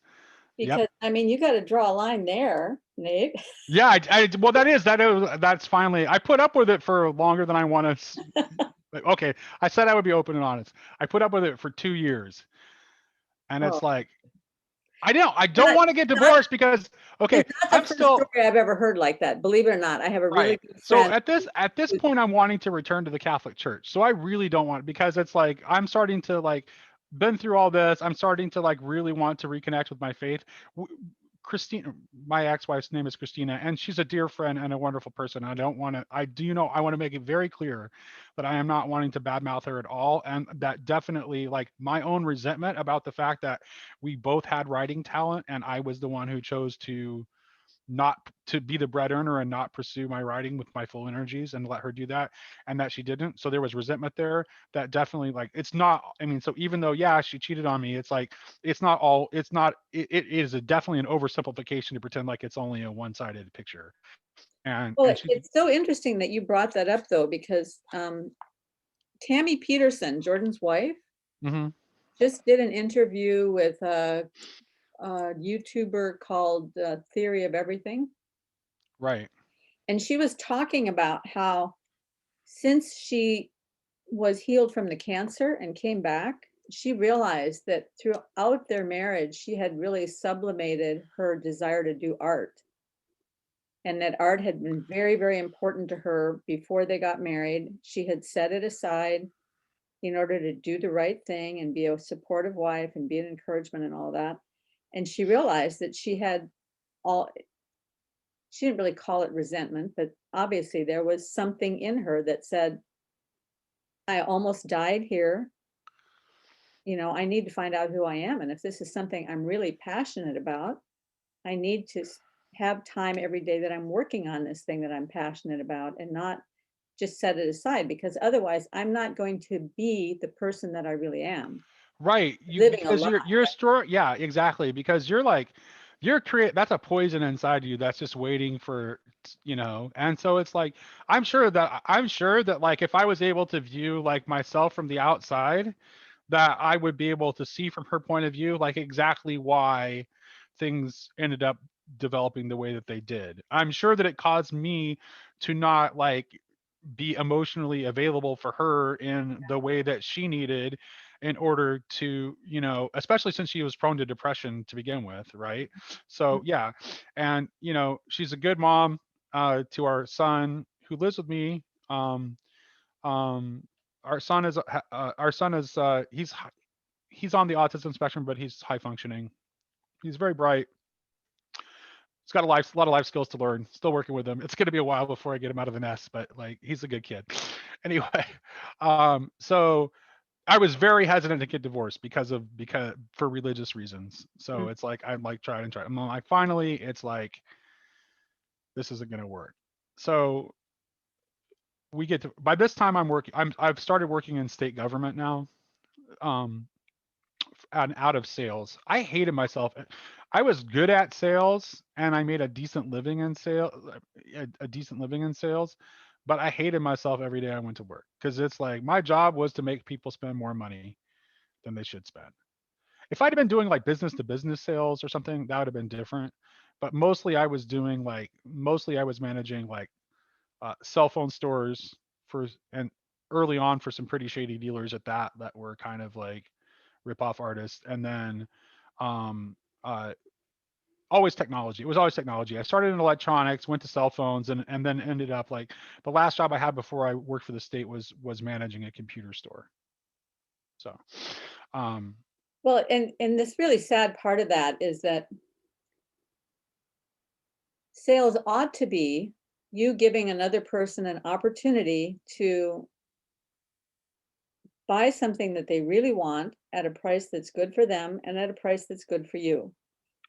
Speaker 2: Yep.
Speaker 1: because I mean, you got to draw a line there. Nate.
Speaker 2: Yeah, well, that's finally, I put up with it for longer than I want to. Okay, I said I would be open and honest. I put up with it for 2 years, and
Speaker 1: Oh,
Speaker 2: it's like, I don't
Speaker 1: not,
Speaker 2: want to get
Speaker 1: not,
Speaker 2: divorced because, okay,
Speaker 1: it's not
Speaker 2: I'm
Speaker 1: the first
Speaker 2: still
Speaker 1: story I've ever heard like that. Believe it or not, I have a really
Speaker 2: right.
Speaker 1: good
Speaker 2: So
Speaker 1: friend.
Speaker 2: at this point, I'm wanting to return to the Catholic Church. So I really don't want, because it's like I'm starting to like been through all this. I'm starting to like really want to reconnect with my faith. Christina, my ex-wife's name is Christina, and she's a dear friend and a wonderful person. I don't want to, I want to make it very clear that I am not wanting to badmouth her at all. And that definitely, like, my own resentment about the fact that we both had writing talent and I was the one who chose to not to be the bread earner and not pursue my writing with my full energies and let her do that, and that she didn't. So there was resentment there that definitely, like, it's not, I mean, so even though, yeah, she cheated on me, it's like, it is definitely an oversimplification to pretend like it's only a one-sided picture. And
Speaker 1: Well,
Speaker 2: she,
Speaker 1: it's so interesting that you brought that up though, because Tammy Peterson, Jordan's wife,
Speaker 2: hmm
Speaker 1: just did an interview with a YouTuber called Theory of Everything.
Speaker 2: right,
Speaker 1: And she was talking about how since she was healed from the cancer and came back, she realized that throughout their marriage, she had really sublimated her desire to do art. And that art had been very, very important to her before they got married. She had set it aside in order to do the right thing and be a supportive wife and be an encouragement and all that. And she realized that all, she didn't really call it resentment, but obviously there was something in her that said, I almost died here. I need to find out who I am. And if this is something I'm really passionate about, I need to have time every day that I'm working on this thing that I'm passionate about and not just set it aside, because otherwise I'm not going to be the person that I really am,
Speaker 2: right,
Speaker 1: living a
Speaker 2: because
Speaker 1: lie.
Speaker 2: you're store, yeah, exactly, because you're like, you're create that's a poison inside you that's just waiting for, and so it's like, I'm sure that like if I was able to view like myself from the outside, that I would be able to see from her point of view, like, exactly why things ended up developing the way that they did. I'm sure that it caused me to not like be emotionally available for her in the way that she needed in order to, especially since she was prone to depression to begin with, right? So yeah, and she's a good mom to our son who lives with me. Um, our son is he's on the autism spectrum, but he's high functioning. He's very bright. He's got a lot of life skills to learn. Still working with him. It's going to be a while before I get him out of the nest, but like, he's a good kid. Anyway, so I was very hesitant to get divorced because for religious reasons. So it's like I'm like trying and trying. I'm like, finally, it's like, this isn't going to work. So we get to, by this time I've started working in state government now. Um, and out of sales. I hated myself. I was good at sales and I made a decent living in sales, but I hated myself every day I went to work because it's like my job was to make people spend more money than they should spend. If I'd have been doing like business to business sales or something, that would have been different. But mostly I was managing like cell phone stores and early on for some pretty shady dealers at that were kind of like rip-off artists, and then um, uh, always technology. It was always technology. I started in electronics, went to cell phones, and then ended up like the last job I had before I worked for the state was managing a computer store. So, um,
Speaker 1: Well, and this really sad part of that is that sales ought to be you giving another person an opportunity to buy something that they really want at a price that's good for them and at a price that's good for you.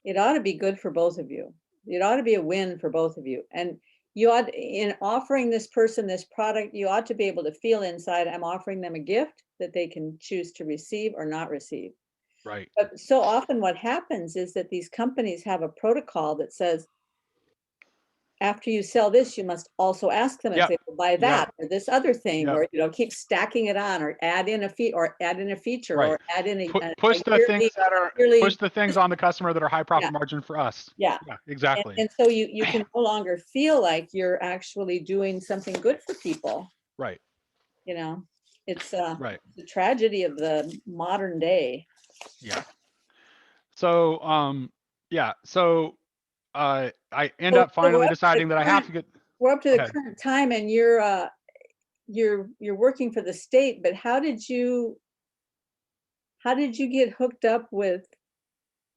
Speaker 1: It ought to be good for both of you. It ought to be a win for both of you. And you ought, in offering this person this product, you ought to be able to feel inside, I'm offering them a gift that they can choose to receive or not receive.
Speaker 2: right,
Speaker 1: But so often what happens is that these companies have a protocol that says, after you sell this, you must also ask them if
Speaker 2: Yep.
Speaker 1: they will buy
Speaker 2: Yep.
Speaker 1: that or this other thing,
Speaker 2: Yep.
Speaker 1: or, you know, keep stacking it on, or add in a fee, or add in a feature,
Speaker 2: Right.
Speaker 1: or add in a
Speaker 2: Push the
Speaker 1: yearly,
Speaker 2: things that are
Speaker 1: yearly,
Speaker 2: push the things on the customer that are high
Speaker 1: yeah,
Speaker 2: profit margin for us.
Speaker 1: yeah.
Speaker 2: Yeah, exactly.
Speaker 1: And so you can no longer feel like you're actually doing something good for people,
Speaker 2: Right.
Speaker 1: you know? It's
Speaker 2: Right.
Speaker 1: the tragedy of the modern day.
Speaker 2: Yeah. So yeah. So I end
Speaker 1: So,
Speaker 2: up
Speaker 1: so
Speaker 2: finally deciding that I have to get.
Speaker 1: we're up to
Speaker 2: Go
Speaker 1: the
Speaker 2: ahead.
Speaker 1: current time, and you're working for the state, but how did you get hooked up with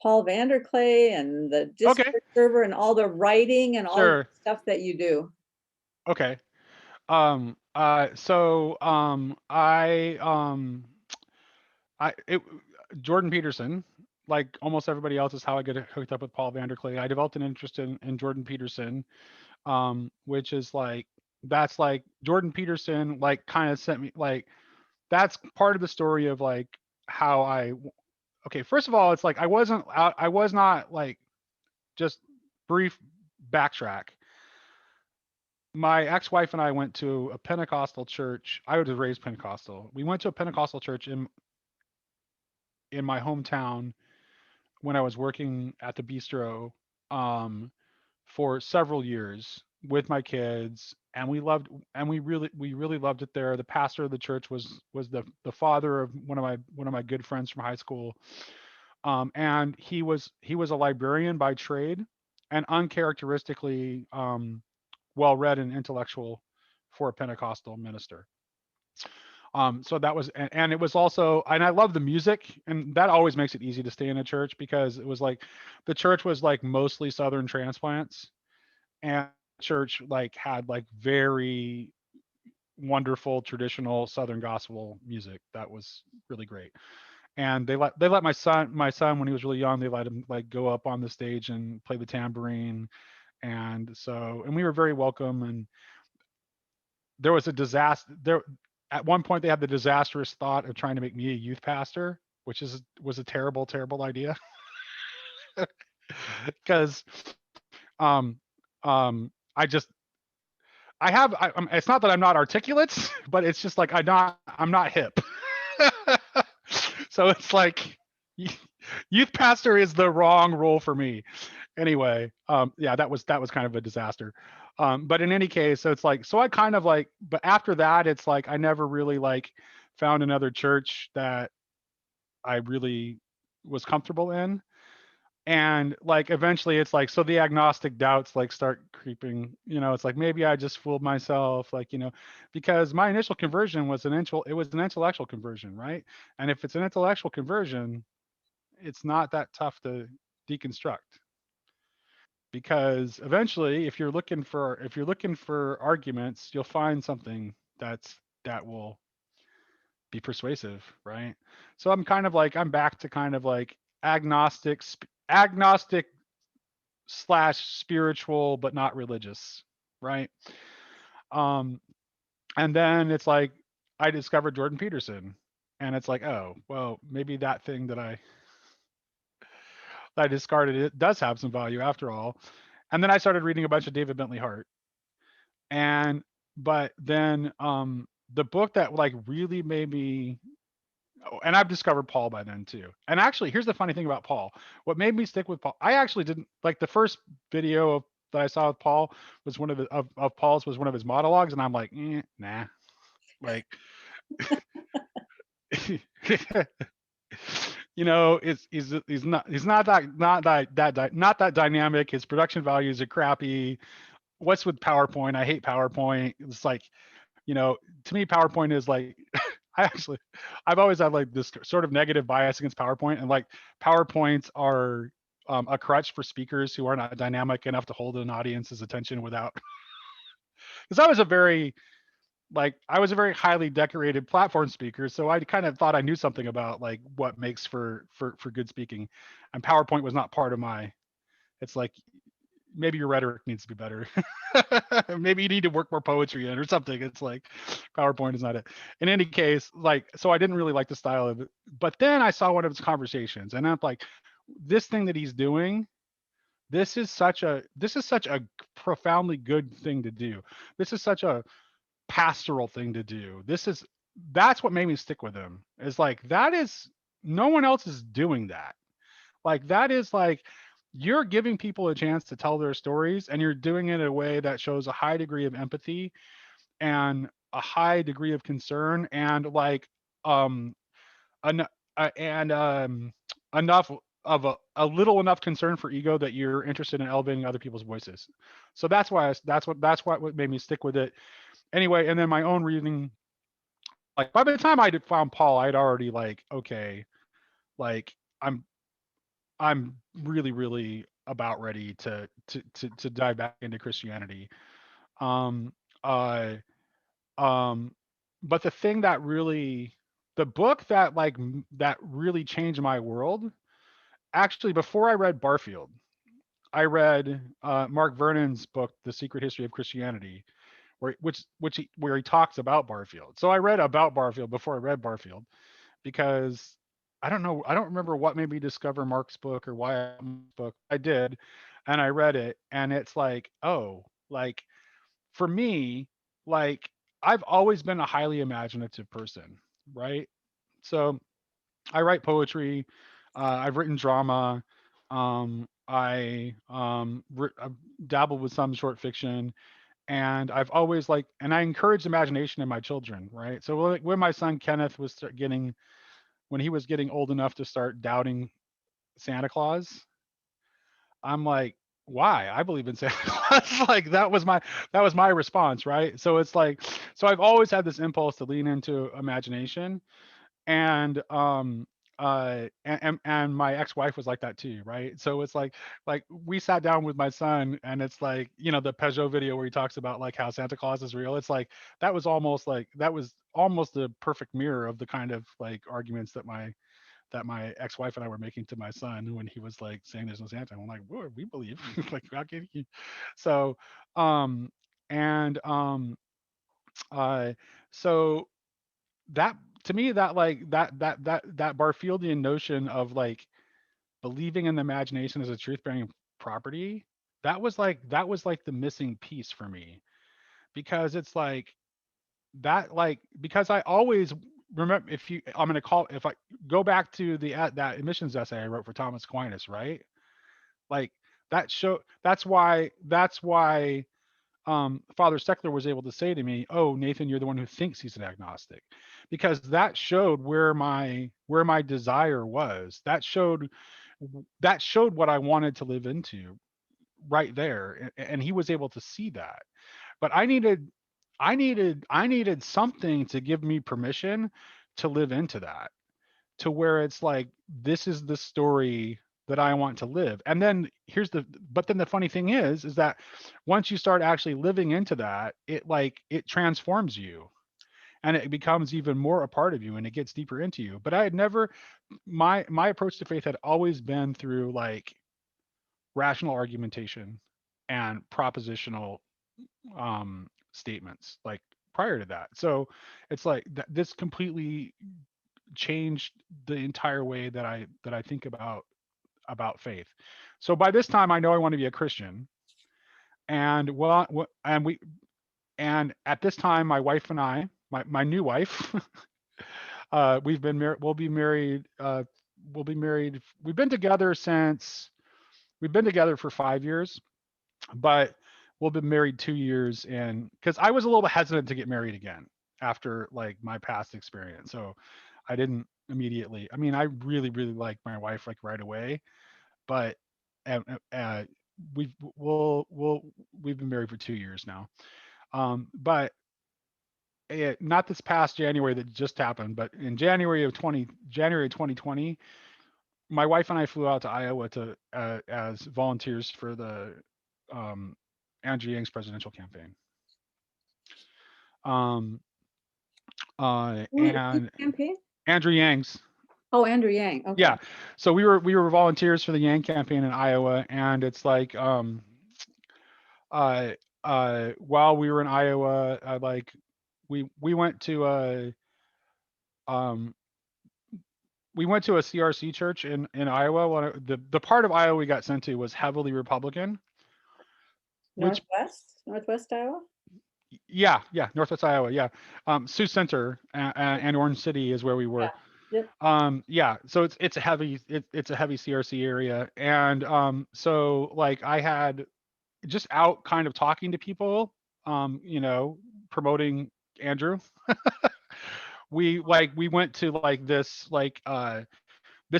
Speaker 1: Paul Vanderklay and the
Speaker 2: Okay.
Speaker 1: Discord server and all the writing and all the
Speaker 2: Sure.
Speaker 1: stuff that you do?
Speaker 2: Okay. So I it Jordan Peterson, like almost everybody else, is how I get hooked up with Paul Vanderklay. I developed an interest in Jordan Peterson, which is like that's like Jordan Peterson like kind of sent me like that's part of the story of like how okay, first of all, it's like I was not like just brief backtrack. My ex-wife and I went to a Pentecostal church. I was raised Pentecostal. We went to a Pentecostal church in my hometown when I was working at the Bistro um, for several years with my kids, and we really loved it there. The pastor of the church was the father of one of my good friends from high school, and he was a librarian by trade, and uncharacteristically well read and intellectual for a Pentecostal minister. So that was, and it was also, and I love the music, and that always makes it easy to stay in a church because it was like the church was like mostly Southern transplants, and church like had like very wonderful traditional Southern gospel music that was really great. And they let my son when he was really young, they let him like go up on the stage and play the tambourine, and we were very welcome. And there was a disaster there at one point. They had the disastrous thought of trying to make me a youth pastor, which was a terrible idea because um I just it's not that I'm not articulate, but it's just like I'm not hip. So it's like youth pastor is the wrong role for me. Anyway, yeah, that was kind of a disaster. But in any case, so it's like, so I kind of like, but after that, it's like I never really like found another church that I really was comfortable in. And like eventually it's like, so the agnostic doubts like start creeping, it's like maybe I just fooled myself, like, because my initial conversion was it was an intellectual conversion, right? And if it's an intellectual conversion, it's not that tough to deconstruct, because eventually if you're looking for arguments, you'll find something that will be persuasive, right? So I'm back to kind of like agnostic slash spiritual but not religious, right? um and then it's like I discovered Jordan Peterson, and it's like, oh well, maybe that thing that I discarded, it does have some value after all. And then I started reading a bunch of David Bentley Hart. And but then the book that like really made me, oh, and I've discovered Paul by then too. And actually, here's the funny thing about Paul. What made me stick with Paul, I actually didn't like the first video that I saw with Paul was one of Paul's was one of his monologues, and I'm like, nah, like, he's not that dynamic. His production values are crappy. What's with PowerPoint? I hate PowerPoint. It's like, to me, PowerPoint is like, I've always had like this sort of negative bias against PowerPoint, and like PowerPoints are a crutch for speakers who are not dynamic enough to hold an audience's attention without. Because I was a very highly decorated platform speaker, so I kind of thought I knew something about like what makes for good speaking, and PowerPoint was not part of my. It's like maybe your rhetoric needs to be better. Maybe you need to work more poetry in or something. It's like PowerPoint is not it. In any case, like, so I didn't really like the style of it. But then I saw one of his conversations, and I'm like, this thing that he's doing this is such a profoundly good thing to do. This is such a pastoral thing to do. That's what made me stick with him. Is like that is no one else is doing that. Like that is like you're giving people a chance to tell their stories and you're doing it in a way that shows a high degree of empathy and a high degree of concern and like um en- and enough of a little enough concern for ego that you're interested in elevating other people's voices. So that's what made me stick with it. Anyway, and then my own reading, like by the time I found Paul, I'd already like, okay, like I'm really, really about ready to dive back into Christianity. Um uh um but the book that that really changed my world, actually before I read Barfield, I read Mark Vernon's book, The Secret History of Christianity, where he talks about Barfield. So I read about Barfield before I read Barfield because I don't know, I don't remember what made me discover Mark's book or why I Mark's book. I did, and I read it, and it's like, oh, like for me, like I've always been a highly imaginative person, right? So I write poetry, I've written drama, I've dabbled with some short fiction, and I've always like, and I encourage imagination in my children, right? So like when my son Kenneth when he was getting old enough to start doubting Santa Claus, I'm like, why? I believe in Santa Claus. Like that was my response, right? So it's like, so I've always had this impulse to lean into imagination, and and my ex-wife was like that too, right? So it's like we sat down with my son, and it's like, the Peugeot video where he talks about like how Santa Claus is real. It's like that was almost the perfect mirror of the kind of like arguments that my ex-wife and I were making to my son when he was like saying there's no Santa. I'm like, "Whoa, we believe." Like, how can you? So, um, and uh, so that to me, that like that Barfieldian notion of like believing in the imagination as a truth-bearing property, that was like the missing piece for me, because it's like that, like, because I always remember, if I go back to that admissions essay I wrote for Thomas Aquinas, right? Like that's why Father Steckler was able to say to me, "Oh, Nathan, you're the one who thinks he's an agnostic," because that showed where my desire was. That showed what I wanted to live into right there, and he was able to see that. But I needed something to give me permission to live into that, to where it's like, this is the story that I want to live. And then but then the funny thing is that once you start actually living into that, it transforms you, and it becomes even more a part of you, and it gets deeper into you. But I had never my approach to faith had always been through like rational argumentation and propositional statements, like prior to that. So it's like this completely changed the entire way that I think about faith. So by this time, I know I want to be a Christian, and and at this time, my wife and I, my new wife, we've been married. We'll be married. We'll be married. We've been together for 5 years, but we'll be married 2 years in, because I was a little bit hesitant to get married again after like my past experience. So I didn't immediately. I mean, I really, really liked my wife like right away, but uh, uh, we've we'll we've been married for 2 years now. But not this past January that just happened, but in January 2020, my wife and I flew out to Iowa to as volunteers for the um, Andrew Yang's presidential campaign. Um,
Speaker 1: Whose
Speaker 2: and
Speaker 1: campaign?
Speaker 2: Andrew Yang's.
Speaker 1: Oh, Andrew Yang.
Speaker 2: Yeah.
Speaker 1: Okay.
Speaker 2: So we were volunteers for the Yang campaign in Iowa, and it's like uh while we were in Iowa, we went to um we went to a CRC church in Iowa. The part of Iowa we got sent to was heavily Republican, which
Speaker 1: Northwest Iowa?
Speaker 2: yeah, Northwest Iowa, yeah. Sioux Center and Orange City is where we
Speaker 1: Yeah.
Speaker 2: were.
Speaker 1: Yep.
Speaker 2: Yeah, so it's a heavy it's a heavy CRC area, and so like I had just out kind of talking to people, you know, promoting Andrew. We went to like this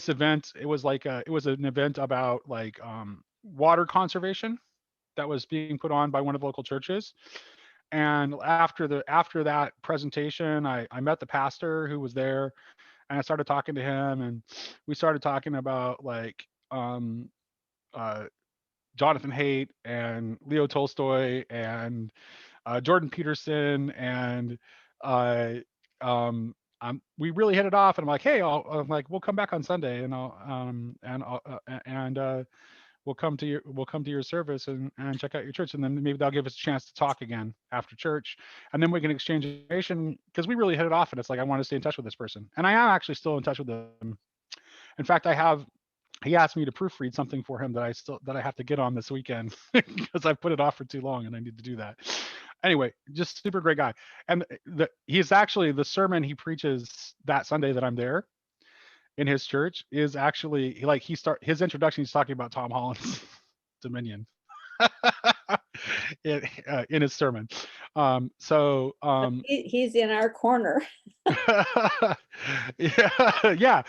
Speaker 2: event. It was an event about like water conservation that was being put on by one of the local churches. And after that presentation, I met the pastor who was there, and I started talking to him, and we started talking about like uh, Jonathan Haidt and Leo Tolstoy and Jordan Peterson, and uh, we really hit it off. And I'm like, hey, I'm like, we'll come back on Sunday, and we'll come to your service and check out your church, and then maybe they'll give us a chance to talk again after church, and then we can exchange information because we really hit it off. And it's like I want to stay in touch with this person, and I am actually still in touch with them. In fact, I have he asked me to proofread something for him that I have to get on this weekend because I've put it off for too long and I need to do that. Anyway, just super great guy. And he's actually the sermon he preaches that Sunday that I'm there in his church is actually like his introduction. He's talking about Tom Holland's Dominion in his sermon.
Speaker 1: He's in our corner.
Speaker 2: Yeah.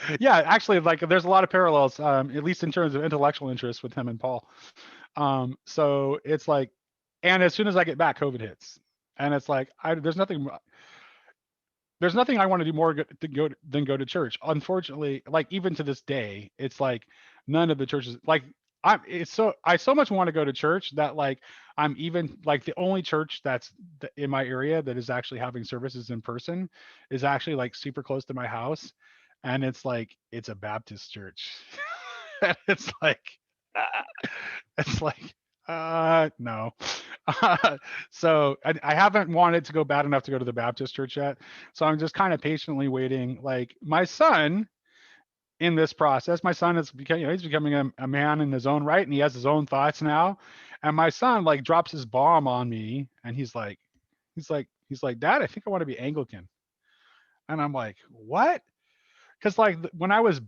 Speaker 2: Actually, like there's a lot of parallels, at least in terms of intellectual interest with him and Paul. So it's like, and as soon as I get back, COVID hits, and it's like there's nothing I want to do more than go to church. Unfortunately, like even to this day, it's like none of the churches like I so much want to go to church that like I'm even like the only church that's in my area that is actually having services in person is actually like super close to my house, and it's like it's a Baptist church. And it's like no. So I haven't wanted to go bad enough to go to the Baptist church yet. So I'm just kind of patiently waiting. Like my son in this process, my son is becoming, he's becoming a man in his own right, and he has his own thoughts now. And my son like drops his bomb on me, and he's like, Dad, I think I want to be Anglican. And I'm like, what? Because like when I was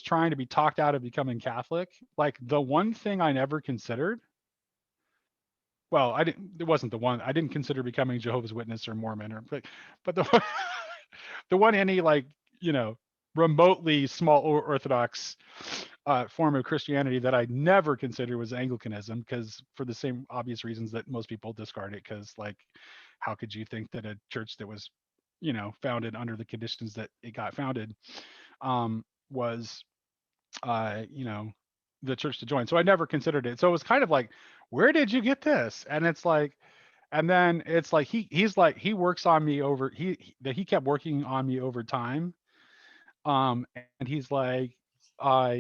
Speaker 2: trying to be talked out of becoming Catholic, like the one thing I never considered, well, I didn't. It wasn't the one I didn't consider becoming Jehovah's Witness or Mormon, or but the the one any like you know remotely small Orthodox form of Christianity that I never considered was Anglicanism, because for the same obvious reasons that most people discard it, because like how could you think that a church that was founded under the conditions that it got founded was the church to join. So I never considered it. So it was kind of like, where did you get this? And it's like, and then it's like he's like he works on me over he kept working on me over time. And he's like,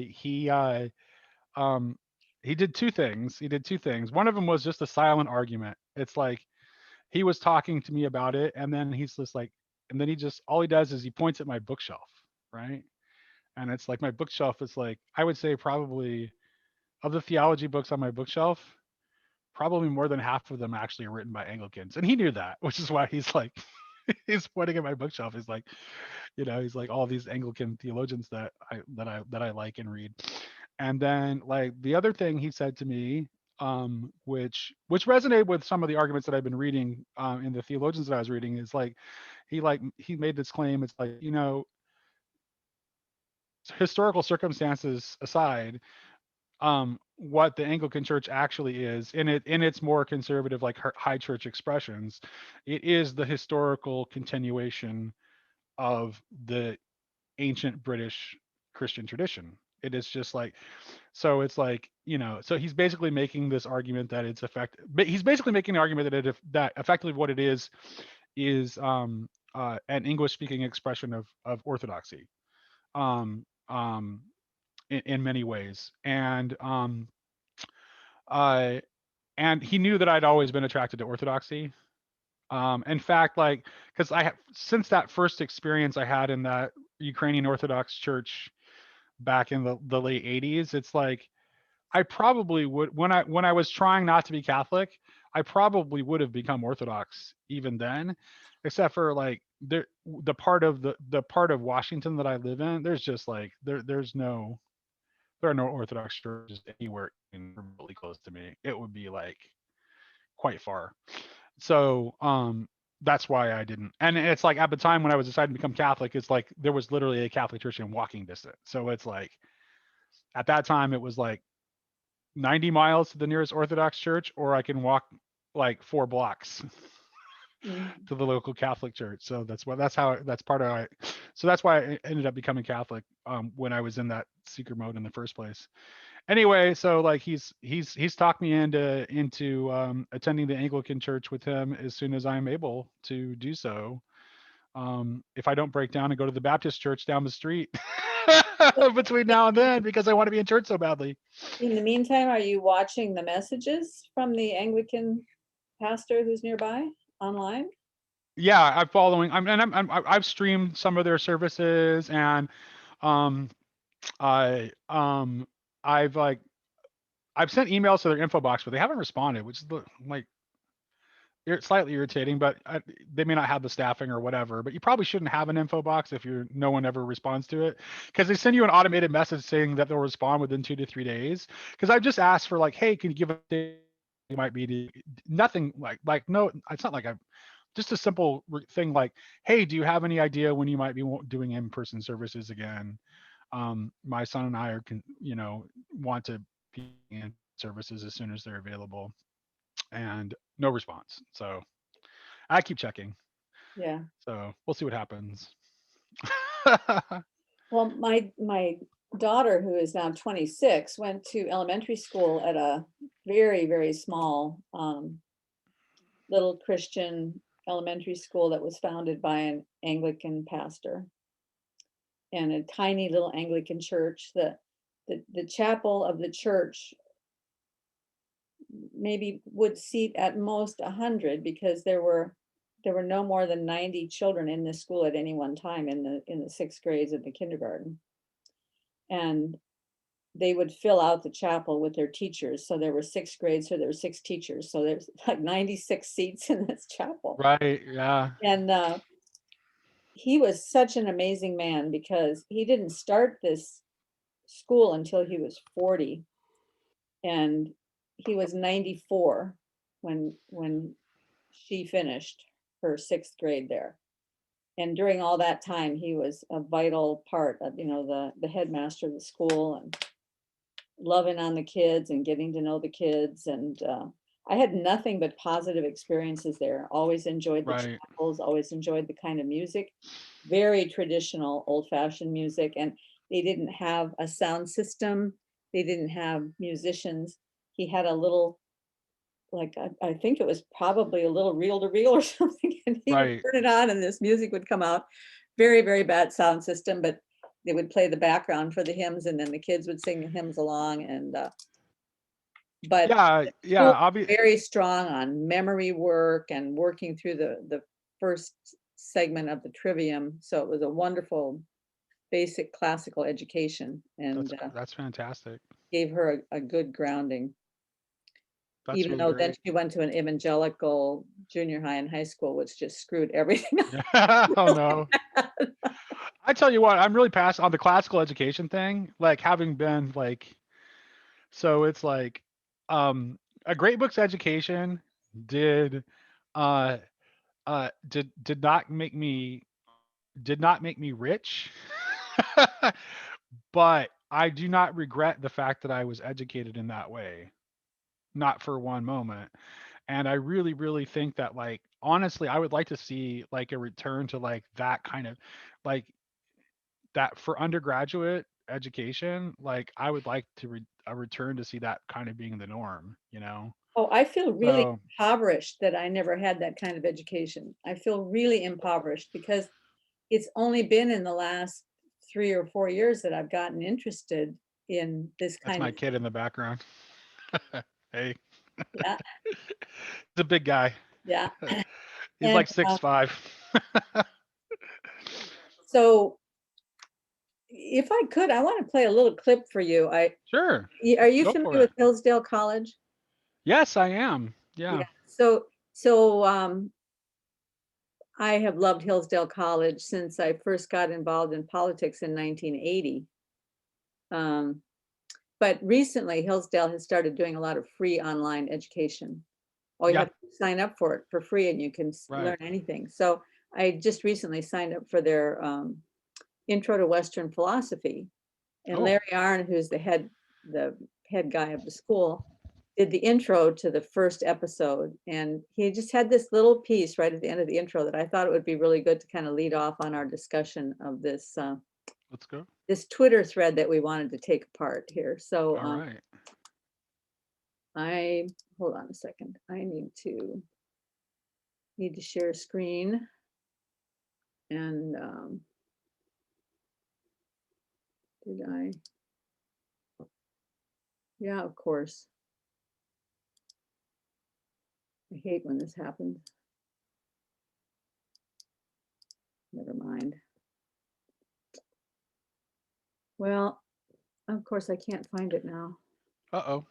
Speaker 2: he um he did two things. He did two things. One of them was just a silent argument. It's like he was talking to me about it, and then he's just like, and then he just all he does is he points at my bookshelf, right? And it's like my bookshelf is like I would say probably of the theology books on my bookshelf, probably more than half of them actually are written by Anglicans. And he knew that, which is why he's like he's pointing at my bookshelf. He's like, he's like all these Anglican theologians that I like and read. And then like the other thing he said to me, which resonated with some of the arguments that I've been reading in the theologians that I was reading, is he made this claim. It's like, historical circumstances aside, what the Anglican Church actually is in its more conservative, like high church expressions, it is the historical continuation of the ancient British Christian tradition. It is just like, so it's like, so he's basically making this argument that it's but he's basically making the argument that effectively what it is an English speaking expression of Orthodoxy. Um, um, in many ways. Uh, and he knew that I'd always been attracted to Orthodoxy. In fact, like, because I have since that first experience I had in that Ukrainian Orthodox church back in the late 80s, it's like I probably would when I was trying not to be Catholic, I probably would have become Orthodox even then, except for like the part of Washington that I live in, there's just like there are no Orthodox churches anywhere even remotely close to me. It would be like quite far. So that's why I didn't. And it's like at the time when I was deciding to become Catholic, it's like there was literally a Catholic church in walking distance. So it's like at that time it was like 90 miles to the nearest Orthodox church, or I can walk like 4 blocks
Speaker 1: Mhm.
Speaker 2: to the local Catholic church. So that's part of it. So that's why I ended up becoming Catholic when I was in that seeker mode in the first place. Anyway, so like he's talked me into attending the Anglican church with him as soon as I'm able to do so. If I don't break down and go to the Baptist church down the street between now and then because I want to be in church so badly.
Speaker 1: In the meantime, are you watching the messages from the Anglican pastor who's nearby online?
Speaker 2: Yeah, I'm following. I've streamed some of their services, and um, I I've like I've sent emails to their info box, but they haven't responded, which is like slightly irritating. But they may not have the staffing or whatever. But you probably shouldn't have an info box if no one ever responds to it, because they send you an automated message saying that they'll respond within 2 to 3 days. Because I've just asked for like, hey, can you give a date? Might be nothing like no. It's not like I've just a simple thing like, hey, do you have any idea when you might be doing in-person services again? My son and I are want to be in services as soon as they're available, and no response. So I keep checking.
Speaker 1: Yeah.
Speaker 2: So we'll see what happens.
Speaker 1: Well, my daughter, who is now 26, went to elementary school at a very, very small little Christian elementary school that was founded by an Anglican pastor, and a tiny little Anglican church. The chapel of the church maybe would seat at most 100, because there were no more than 90 children in this school at any one time in the sixth grades of the kindergarten. And they would fill out the chapel with their teachers. So there were sixth grades, so there were six teachers. So there's like 96 seats in this chapel.
Speaker 2: Right. Yeah.
Speaker 1: And he was such an amazing man, because he didn't start this school until he was 40, and he was 94 when she finished her sixth grade there. And during all that time, he was a vital part of, the headmaster of the school, and loving on the kids and getting to know the kids. And I had nothing but positive experiences there. Always enjoyed the
Speaker 2: Right.
Speaker 1: chapels, always enjoyed the kind of music, very traditional, old fashioned music. And they didn't have a sound system, they didn't have musicians. He had a little, like, I think it was probably a little reel to reel or something, and he would
Speaker 2: Right.
Speaker 1: turn it on and this music would come out. Very, very bad sound system, but they would play the background for the hymns, and then the kids would sing the hymns along. And but
Speaker 2: Yeah.
Speaker 1: the
Speaker 2: Yeah.
Speaker 1: school was very strong on memory work and working through the first segment of the trivium. So it was a wonderful basic classical education, and
Speaker 2: That's fantastic.
Speaker 1: gave her a good grounding.
Speaker 2: That's
Speaker 1: Even
Speaker 2: really
Speaker 1: though then
Speaker 2: great.
Speaker 1: she went to an evangelical junior high and high school, which just screwed everything up
Speaker 2: Yeah. Oh
Speaker 1: really
Speaker 2: no.
Speaker 1: bad.
Speaker 2: I tell you what, I'm really past on the classical education thing, like having been like, so it's like, a great books education did, uh, did not make me, rich, but I do not regret the fact that I was educated in that way, not for one moment. And I really, really think that like, honestly, I would like to see like a return to like that kind of like that for undergraduate education, like I would like to a return to see that kind of being the norm, you know?
Speaker 1: Oh, I feel really
Speaker 2: So
Speaker 1: impoverished that I never had that kind of education. I feel really impoverished, because it's only been in the last 3 or 4 years that I've gotten interested in this
Speaker 2: that's
Speaker 1: kind
Speaker 2: my
Speaker 1: of
Speaker 2: kid
Speaker 1: thing.
Speaker 2: in the background. Hey,
Speaker 1: Yeah,
Speaker 2: he's a big guy.
Speaker 1: yeah.
Speaker 2: He's
Speaker 1: And
Speaker 2: like 6'5".
Speaker 1: so if I could, I want to play a little clip for you.
Speaker 2: Sure,
Speaker 1: Are you
Speaker 2: go for
Speaker 1: familiar
Speaker 2: it.
Speaker 1: with Hillsdale College?
Speaker 2: Yes, I am.
Speaker 1: Yeah.
Speaker 2: Yeah.
Speaker 1: So I have loved Hillsdale College since I first got involved in politics in 1980. But recently, Hillsdale has started doing a lot of free online education. All you
Speaker 2: Yeah.
Speaker 1: have to sign up for it for free, and you can learn
Speaker 2: Right.
Speaker 1: anything. So I just recently signed up for their Intro to Western Philosophy, and
Speaker 2: Oh,
Speaker 1: Larry Arnn, who's the head guy of the school, did the intro to the first episode, and he just had this little piece right at the end of the intro that I thought it would be really good to kind of lead off on our discussion of
Speaker 2: let's go.
Speaker 1: this Twitter thread that we wanted to take apart here. So
Speaker 2: All right.
Speaker 1: hold on a second. I need to share screen, and did I? Yeah, of course. I hate when this happens. Never mind. Well, of course I can't find it now.
Speaker 2: Uh-oh.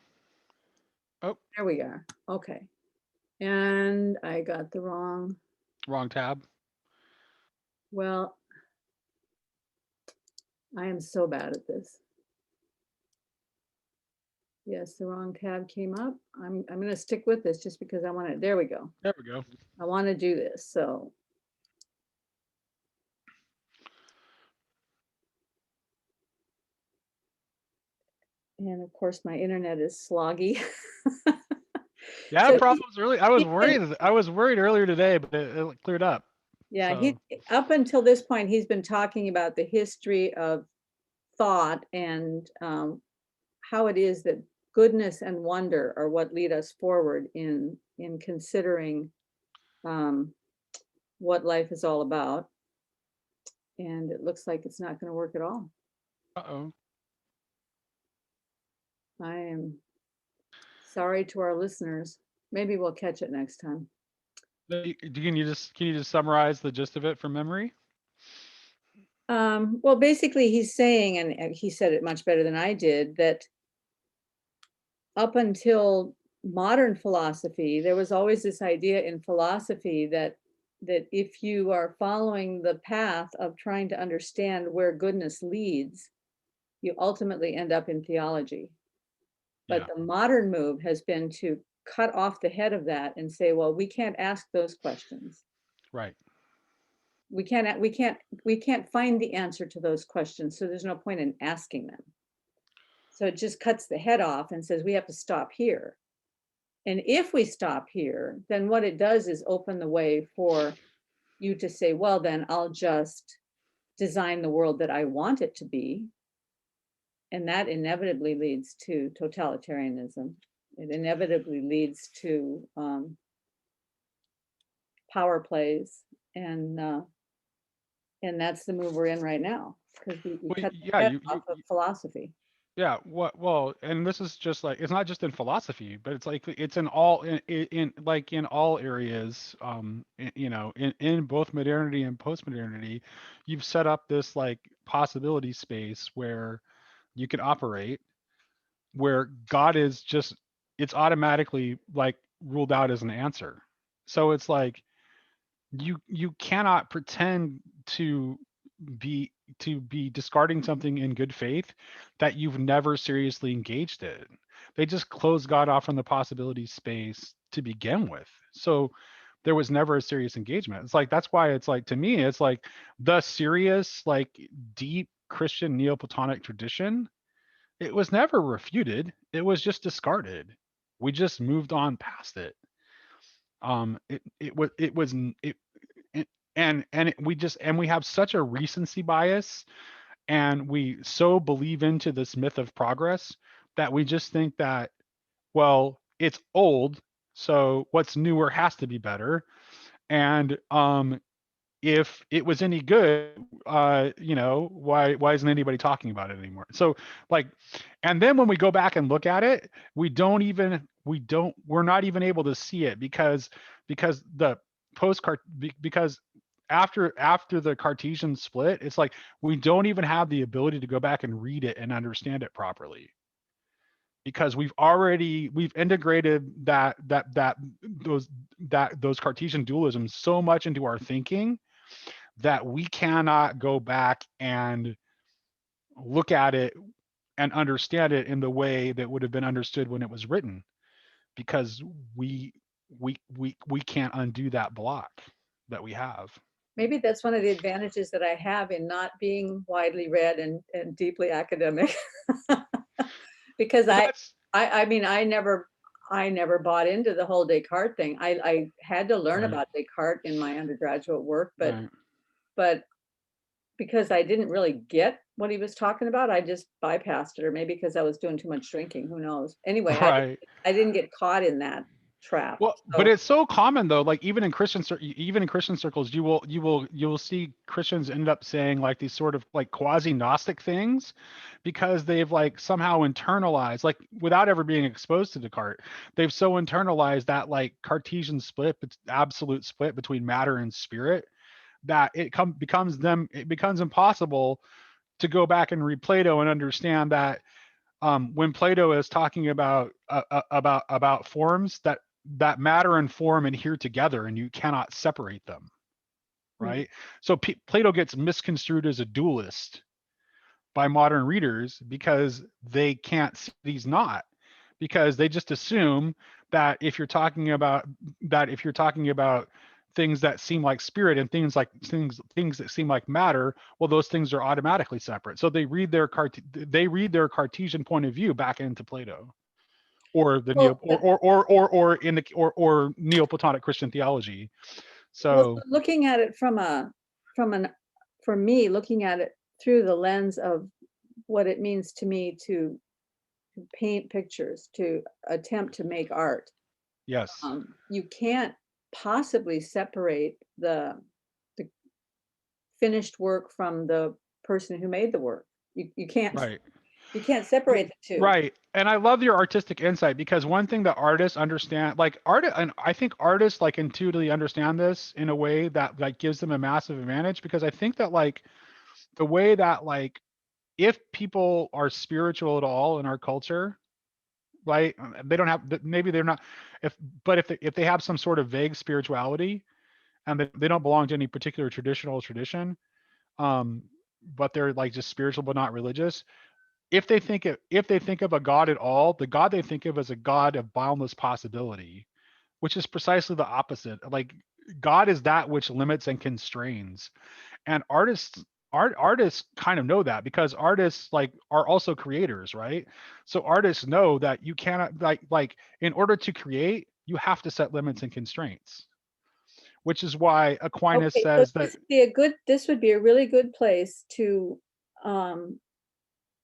Speaker 2: Oh,
Speaker 1: There we are. Okay. And I got the wrong.
Speaker 2: wrong tab.
Speaker 1: Well, I am so bad at this. Yes, the wrong tab came up. I'm going to stick with this just because I want to. There we go.
Speaker 2: There we go.
Speaker 1: I want to do this. So and of course my internet is sloggy.
Speaker 2: Yeah,
Speaker 1: So
Speaker 2: problems really. I was
Speaker 1: he's been,
Speaker 2: worried. I was worried earlier today, but it cleared up.
Speaker 1: yeah,
Speaker 2: So
Speaker 1: up until this point, he's been talking about the history of thought and how it is that goodness and wonder are what lead us forward in considering what life is all about. And it looks like it's not going to work at all.
Speaker 2: uh-oh.
Speaker 1: I am sorry to our listeners. Maybe we'll catch it next time.
Speaker 2: Can you just summarize the gist of it from memory?
Speaker 1: Well, basically he's saying, and he said it much better than I did, that up until modern philosophy, there was always this idea in philosophy that if you are following the path of trying to understand where goodness leads, you ultimately end up in theology. But
Speaker 2: Yeah.
Speaker 1: the modern move has been to cut off the head of that and say, well, we can't ask those questions.
Speaker 2: Right.
Speaker 1: We can't find the answer to those questions, so there's no point in asking them. So it just cuts the head off and says we have to stop here. And if we stop here, then what it does is open the way for you to say, well, then I'll just design the world that I want it to be. And that inevitably leads to totalitarianism. It inevitably leads to power plays, and that's the move we're in right now, because we
Speaker 2: Well,
Speaker 1: cut the
Speaker 2: yeah,
Speaker 1: head off of philosophy.
Speaker 2: yeah. Well, and this is just like, it's not just in philosophy, but it's like it's in all in like in all areas. In both modernity and postmodernity, you've set up this like possibility space where you can operate, where God is just, it's automatically like ruled out as an answer. So it's like you cannot pretend be to be discarding something in good faith that you've never seriously engaged in. They just closed God off from the possibility space to begin with. So there was never a serious engagement. It's like, that's why it's like, to me, it's like the serious, like deep Christian Neoplatonic tradition, it was never refuted. It was just discarded. We just moved on past it. It was it, and we have such a recency bias, and we so believe into this myth of progress that we just think that, well, it's old, so what's newer has to be better. And if it was any good, why isn't anybody talking about it anymore? So like, and then when we go back and look at it, we're not even able to see it because the because after the Cartesian split, it's like we don't even have the ability to go back and read it and understand it properly, because we've integrated those Cartesian dualisms so much into our thinking that we cannot go back and look at it and understand it in the way that would have been understood when it was written, because we can't undo that block that we have.
Speaker 1: Maybe that's one of the advantages that I have in not being widely read and deeply academic. Because
Speaker 2: Well,
Speaker 1: I mean, I never bought into the whole Descartes thing. I had to learn
Speaker 2: Right.
Speaker 1: about Descartes in my undergraduate work, but
Speaker 2: Right.
Speaker 1: because I didn't really get what he was talking about, I just bypassed it, or maybe because I was doing too much drinking, who knows? Anyway,
Speaker 2: Right.
Speaker 1: I didn't get caught in that trap.
Speaker 2: Well, but
Speaker 1: So
Speaker 2: it's so common though. Like even in Christian circles, you will see Christians end up saying like these sort of like quasi Gnostic things, because they've like somehow internalized, like without ever being exposed to Descartes, they've so internalized that like Cartesian split, absolute split between matter and spirit, that it becomes impossible to go back and read Plato and understand that when Plato is talking about forms, that matter and form adhere together and you cannot separate them, right? So Plato gets misconstrued as a dualist by modern readers because they can't see he's not, because they just assume that if you're talking about things that seem like spirit and things that seem like matter, well, those things are automatically separate. So they read their Cartesian point of view back into Plato, or the
Speaker 1: well,
Speaker 2: or Neoplatonic Christian theology.
Speaker 1: well,
Speaker 2: So
Speaker 1: looking at it for me, looking at it through the lens of what it means to me to paint pictures, to attempt to make art,
Speaker 2: yes,
Speaker 1: you can't possibly separate the finished work from the person who made the work. You can't
Speaker 2: right.
Speaker 1: separate the two.
Speaker 2: Right. And I love your artistic insight, because one thing that artists understand, like and I think artists like intuitively understand this in a way that like gives them a massive advantage, because I think that like the way that like if people are spiritual at all in our culture, right? They don't have, maybe they're not, but if they have some sort of vague spirituality and they don't belong to any particular tradition, um, but they're like just spiritual but not religious, if they think of a god at all, the god they think of as a god of boundless possibility, which is precisely the opposite. Like God is that which limits and constrains. And artists kind of know that, because artists like are also creators, right? So artists know that you cannot like in order to create, you have to set limits and constraints, which is why Aquinas
Speaker 1: Okay, so
Speaker 2: says that.
Speaker 1: this would be a really good place um,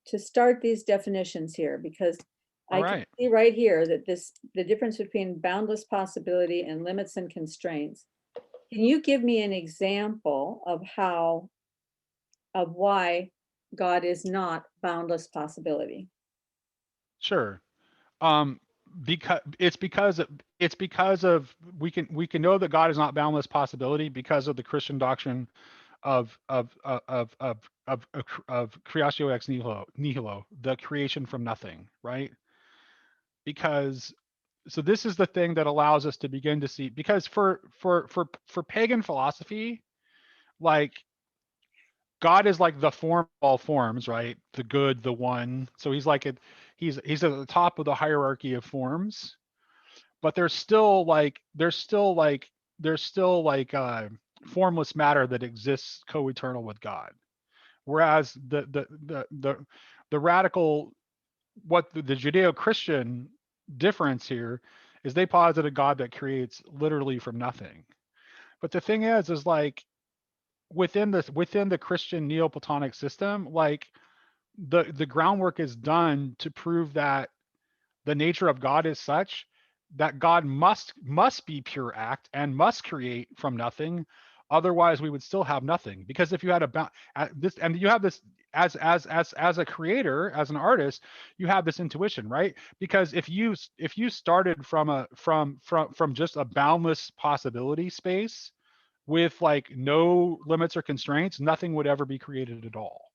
Speaker 1: to start these definitions here, because
Speaker 2: All
Speaker 1: I can
Speaker 2: right.
Speaker 1: see right here that the difference between boundless possibility and limits and constraints. Can you give me an example of why God is not boundless possibility?
Speaker 2: Sure. um because of we can know that God is not boundless possibility because of the Christian doctrine of creatio ex nihilo, the creation from nothing, right? Because so this is the thing that allows us to begin to see, because for pagan philosophy, like God is like the form of all forms, right? The good, the one. So he's at the top of the hierarchy of forms, but there's still like formless matter that exists co-eternal with God. Whereas the radical, what the Judeo-Christian difference here is, they posit a God that creates literally from nothing. But the thing is like within the Christian Neoplatonic system, like the groundwork is done to prove that the nature of God is such that God must be pure act and must create from nothing. Otherwise, we would still have nothing. Because if you had this, and you have this as a creator, as an artist, you have this intuition, right? Because if you started from from just a boundless possibility space with like no limits or constraints, nothing would ever be created at all.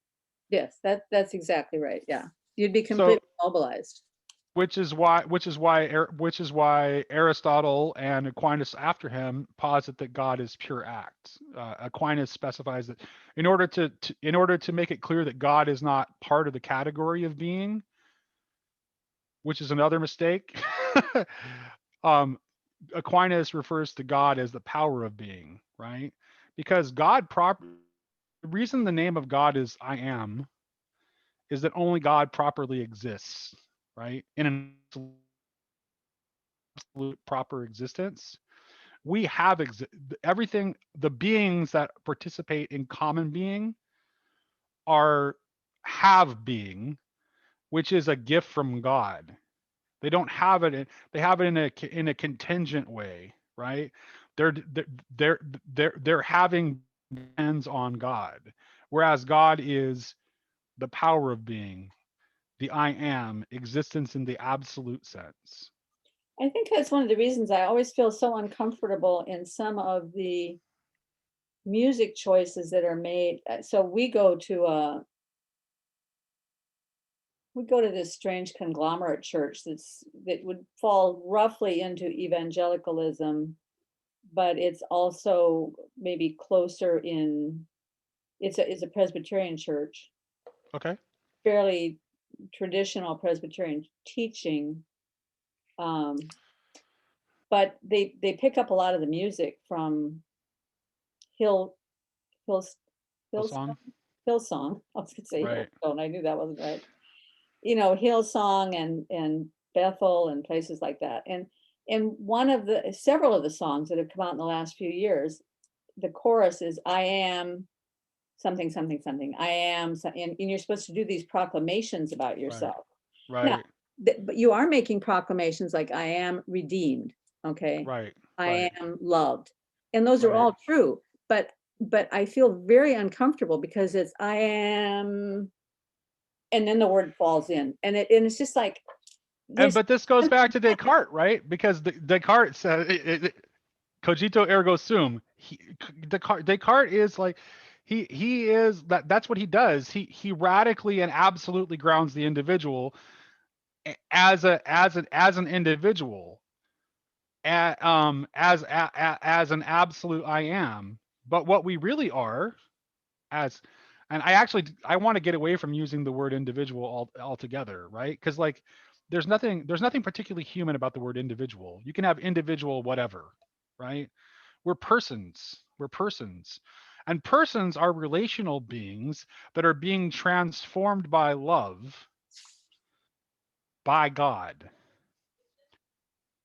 Speaker 1: Yes, that's exactly right. Yeah. You'd be
Speaker 2: So
Speaker 1: completely mobilized.
Speaker 2: which is why Aristotle and Aquinas after him posit that God is pure act. Aquinas specifies that in order to make it clear that God is not part of the category of being, which is another mistake. um, Aquinas refers to God as the power of being, right? Because the reason the name of God is I am is that only God properly exists, right? In an absolute proper existence. We have everything, the beings that participate in common being are have being, which is a gift from God. They don't have it they have it in a contingent way, right? They're they're they're having depends on God, whereas God is the power of being, the I am, existence in the absolute sense.
Speaker 1: I think that's one of the reasons I always feel so uncomfortable in some of the music choices that are made. So we go to this strange conglomerate church that would fall roughly into evangelicalism, but it's also maybe closer in, it's a Presbyterian church,
Speaker 2: Okay.
Speaker 1: fairly traditional Presbyterian teaching. Um, but they pick up a lot of the music from Hill Hills
Speaker 2: Hillsong.
Speaker 1: Hillsong Hillsong. I was gonna say
Speaker 2: Right.
Speaker 1: Hillstone. I knew that wasn't right. Hillsong and Bethel and places like that. And one of the several of the songs that have come out in the last few years, the chorus is I am something something something. I am and you're supposed to do these proclamations about
Speaker 2: Right.
Speaker 1: yourself. Now,
Speaker 2: Right.
Speaker 1: but you are making proclamations like I am redeemed, okay?
Speaker 2: Right.
Speaker 1: I
Speaker 2: Right.
Speaker 1: am loved. And those are
Speaker 2: Right.
Speaker 1: all true, but I feel very uncomfortable because it's I am, and then the word falls in. And it's just like
Speaker 2: And
Speaker 1: there's
Speaker 2: but this goes back to Descartes, right? Because Descartes said cogito ergo sum. Descartes is like he is that's what he does. He radically and absolutely grounds the individual as an individual, as an absolute I am. But what we really are as and I want to get away from using the word individual altogether, right? Because like there's nothing particularly human about the word individual. You can have individual whatever, right? We're persons. And persons are relational beings that are being transformed by love by God.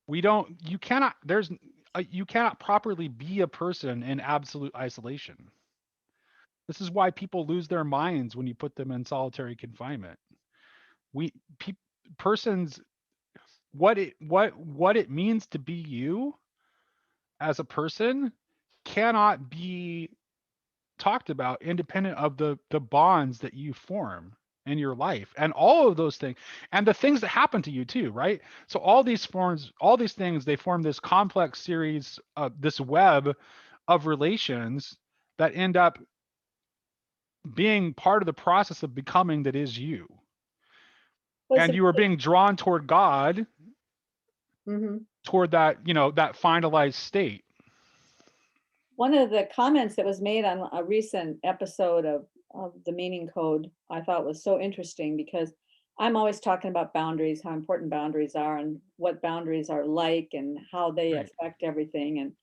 Speaker 2: We don't you cannot there's you cannot properly be a person in absolute isolation. This is why people lose their minds when you put them in solitary confinement. We pe- persons what it means to be you as a person cannot be talked about independent of the bonds that you form in your life and all of those things and the things that happen to you too, right? So all these things, they form this complex series of this web of relations that end up being part of the process of becoming that is you.
Speaker 1: what's
Speaker 2: And
Speaker 1: the
Speaker 2: you are being drawn toward God,
Speaker 1: mhm.
Speaker 2: toward that, that finalized state.
Speaker 1: One of the comments that was made on a recent episode of the Meaning Code, I thought was so interesting because I'm always talking about boundaries, how important boundaries are, and what boundaries are like, and how they
Speaker 2: Right.
Speaker 1: affect everything.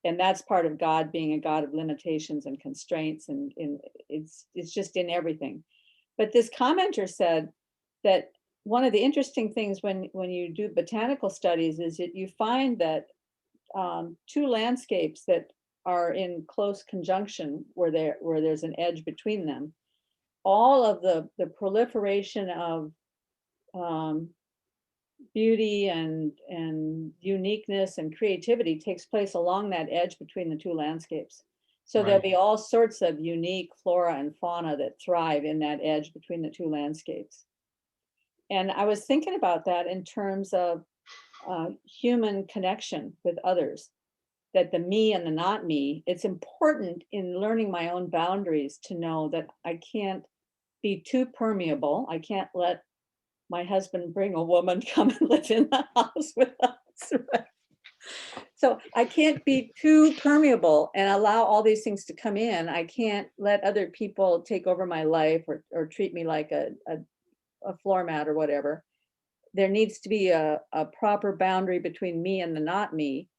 Speaker 1: And that's part of God being a God of limitations and constraints, and it's just in everything. But this commenter said that one of the interesting things when you do botanical studies is that you find that two landscapes that are in close conjunction where there's an edge between them, all of the proliferation of um, beauty and uniqueness and creativity takes place along that edge between the two landscapes. So there'll
Speaker 2: Right.
Speaker 1: be all sorts of unique flora and fauna that thrive in that edge between the two landscapes. And I was thinking about that in terms of human connection with others, that the me and the not me, it's important in learning my own boundaries to know that I can't be too permeable. I can't let my husband bring a woman come and live in the house with us. Right? So I can't be too permeable and allow all these things to come in. I can't let other people take over my life or treat me like a floor mat or whatever. There needs to be a proper boundary between me and the not me.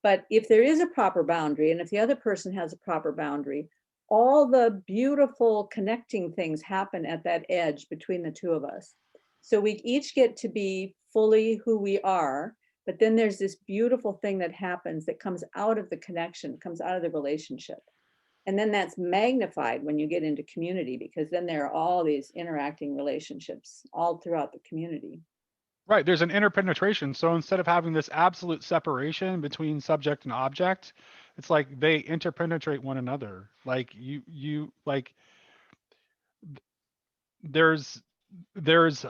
Speaker 1: But if there is a proper boundary, and if the other person has a proper boundary, all the beautiful connecting things happen at that edge between the two of us. So we each get to be fully who we are, but then there's this beautiful thing that happens that comes out of the connection, comes out of the relationship. And then that's magnified when you get into community, because then there are all these interacting relationships all throughout the community.
Speaker 2: Right. There's an interpenetration. So instead of having this absolute separation between subject and object, it's like they interpenetrate one another. Like you like there's there's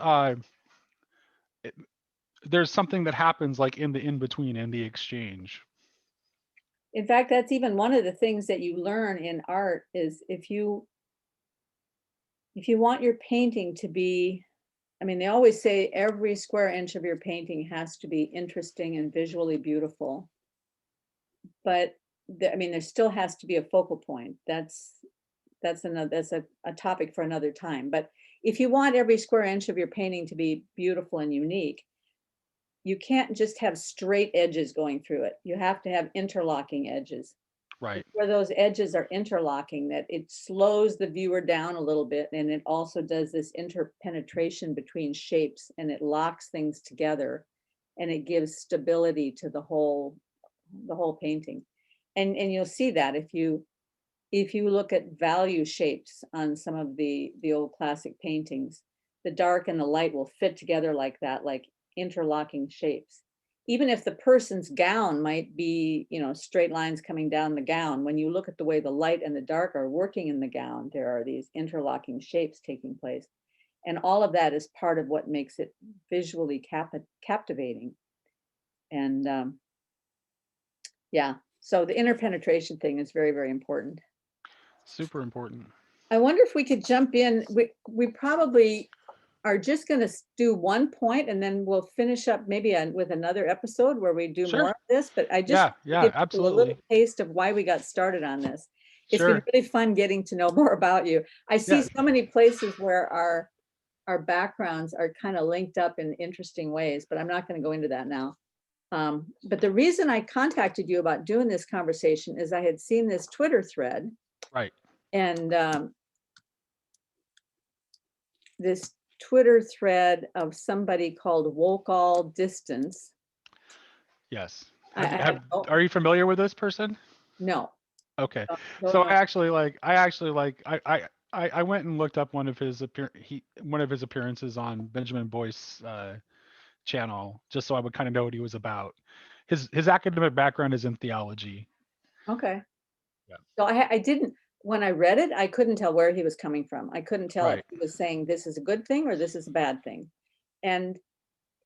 Speaker 2: there's something that happens like in the in between in the exchange.
Speaker 1: In fact, that's even one of the things that you learn in art is if you want your painting to be, I mean, they always say every square inch of your painting has to be interesting and visually beautiful. But I mean, there still has to be a focal point. That's a topic for another time. But if you want every square inch of your painting to be beautiful and unique, you can't just have straight edges going through it. You have to have interlocking edges.
Speaker 2: Right.
Speaker 1: Where those edges are interlocking, that it slows the viewer down a little bit, and it also does this interpenetration between shapes, and it locks things together, and it gives stability to the whole painting. And you'll see that if you look at value shapes on some of the old classic paintings, the dark and the light will fit together like that, like interlocking shapes. Even if the person's gown might be, straight lines coming down the gown, when you look at the way the light and the dark are working in the gown, there are these interlocking shapes taking place. And all of that is part of what makes it visually captivating. And yeah, so the interpenetration thing is very, very important.
Speaker 2: Super important.
Speaker 1: I wonder if we could jump in. We probably are just going to do one point, and then we'll finish up maybe with another episode where we do
Speaker 2: Sure.
Speaker 1: more of this. But I just
Speaker 2: Yeah,
Speaker 1: give people
Speaker 2: absolutely.
Speaker 1: a little taste of why we got started on this. It's been
Speaker 2: Sure.
Speaker 1: really fun getting to know more about you. I see
Speaker 2: Yeah.
Speaker 1: so many places where our backgrounds are kind of linked up in interesting ways, but I'm not going to go into that now. But the reason I contacted you about doing this conversation is I had seen this Twitter thread.
Speaker 2: Right.
Speaker 1: And this Twitter thread of somebody called Woke All Distance.
Speaker 2: Yes.
Speaker 1: I
Speaker 2: Are you familiar with this person?
Speaker 1: no.
Speaker 2: Okay.
Speaker 1: Don't
Speaker 2: So
Speaker 1: know.
Speaker 2: I went and looked up one of his appearances on Benjamin Boyce's channel, just so I would kind of know what he was about. His academic background is in theology.
Speaker 1: Okay.
Speaker 2: Yeah.
Speaker 1: So I didn't, when I read it, I couldn't tell where he was coming from. I couldn't tell if
Speaker 2: Right.
Speaker 1: he was saying this is a good thing or this is a bad thing. And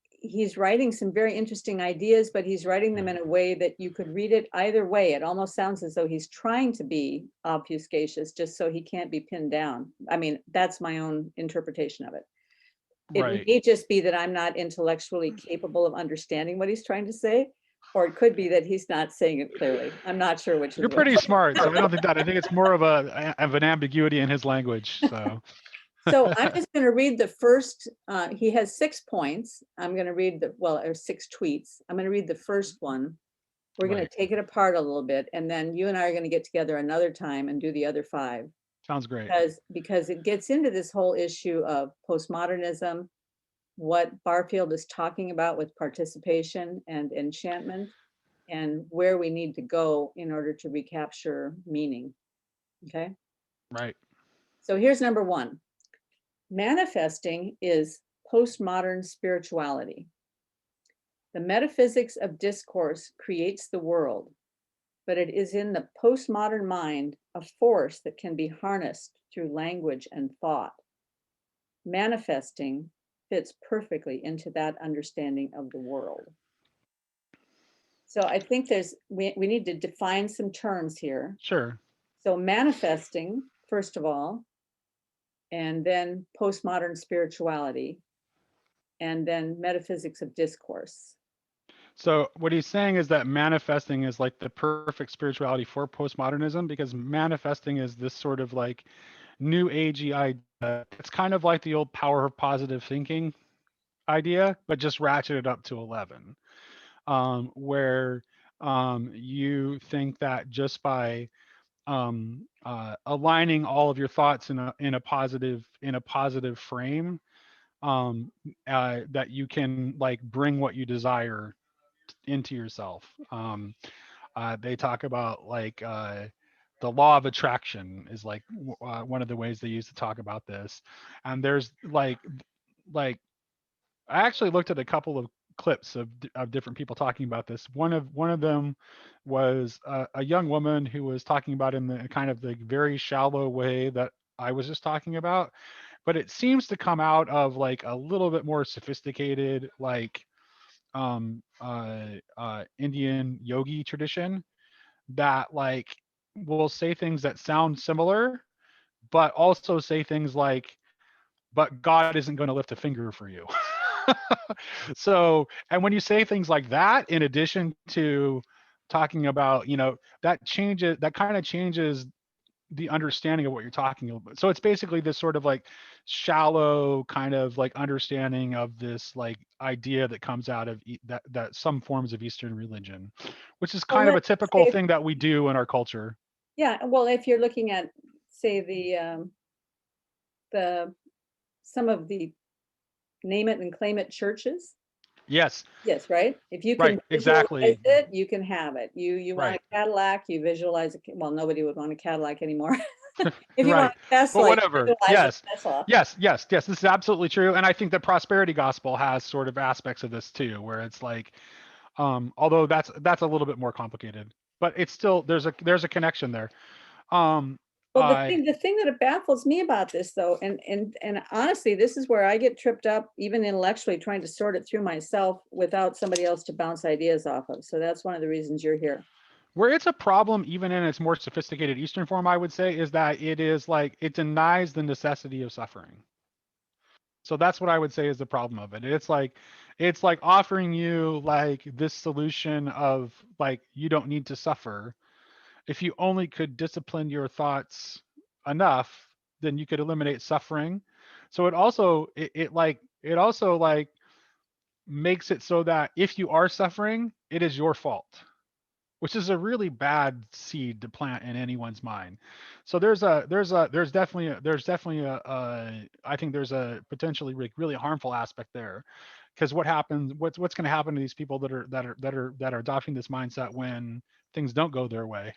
Speaker 1: he's writing some very interesting ideas, but he's writing them in a way that you could read it either way. It almost sounds as though he's trying to be obfuscatious just so he can't be pinned down. I mean, that's my own interpretation of it. It
Speaker 2: Right.
Speaker 1: may just be that I'm not intellectually capable of understanding what he's trying to say, or it could be that he's not saying it clearly. I'm not sure which is
Speaker 2: You're pretty smart, so I don't think that. I think it's more of an ambiguity in his language. So
Speaker 1: So I'm just going to read the first, he has 6 points. I'm going to read or 6 tweets. I'm going to read the first one. We're going
Speaker 2: Right.
Speaker 1: to take it apart a little bit, and then you and I are going to get together another time and do the other 5.
Speaker 2: Sounds great.
Speaker 1: Because it gets into this whole issue of postmodernism, what Barfield is talking about with participation and enchantment, and where we need to go in order to recapture meaning. Okay.
Speaker 2: Right.
Speaker 1: So here's number 1. Manifesting is postmodern spirituality. The metaphysics of discourse creates the world. but it is in the postmodern mind a force that can be harnessed through language and thought. Manifesting fits perfectly into that understanding of the world. So I think we need to define some terms here.
Speaker 2: Sure.
Speaker 1: So manifesting, first of all, and then postmodern spirituality, and then metaphysics of discourse.
Speaker 2: So what he's saying is that manifesting is like the perfect spirituality for postmodernism, because manifesting is this sort of like new agey idea. It's kind of like the old power of positive thinking idea, but just ratcheted up to 11, where you think that just by aligning all of your thoughts in a positive frame, that you can like bring what you desire into yourself. They talk about like the law of attraction is like one of the ways they use to talk about this. And there's like I actually looked at a couple of clips of different people talking about this. One of them was a young woman who was talking about in the kind of the very shallow way that I was just talking about, but it seems to come out of like a little bit more sophisticated like Indian yogi tradition that like will say things that sound similar, but also say things like, but God isn't going to lift a finger for you. So, and when you say things like that, in addition to talking about, that kind of changes the understanding of what you're talking about. So it's basically this sort of like shallow kind of like understanding of this like idea that comes out of that some forms of Eastern religion, which is
Speaker 1: Well,
Speaker 2: kind of a
Speaker 1: let's
Speaker 2: typical
Speaker 1: say,
Speaker 2: thing that we do in our culture.
Speaker 1: yeah, well, if you're looking at, say, the some of the name it and claim it churches.
Speaker 2: Yes,
Speaker 1: Yes, right? If you
Speaker 2: right,
Speaker 1: can visualize
Speaker 2: exactly,
Speaker 1: it, you can have it. You want a
Speaker 2: right,
Speaker 1: Cadillac, you visualize it. Well, nobody would want a Cadillac anymore. If you want
Speaker 2: right.
Speaker 1: a
Speaker 2: But
Speaker 1: Tesla, you
Speaker 2: whatever.
Speaker 1: visualize a
Speaker 2: Yes,
Speaker 1: Tesla.
Speaker 2: yes. This is absolutely true, and I think the prosperity gospel has sort of aspects of this too, where it's like, although that's a little bit more complicated, but it's still there's a connection there. Um,
Speaker 1: Well,
Speaker 2: I
Speaker 1: the thing that baffles me about this though, and honestly, this is where I get tripped up, even intellectually, trying to sort it through myself without somebody else to bounce ideas off of. So that's one of the reasons you're here.
Speaker 2: Where it's a problem, even in its more sophisticated Eastern form, I would say, is that it is like it denies the necessity of suffering. So that's what I would say is the problem of it. It's like offering you like this solution of like you don't need to suffer. If you only could discipline your thoughts enough, then you could eliminate suffering. So it also like makes it so that if you are suffering, it is your fault, which is a really bad seed to plant in anyone's mind. So there's definitely I think there's a potentially really harmful aspect there, because what's going to happen to these people that are adopting this mindset when things don't go their way,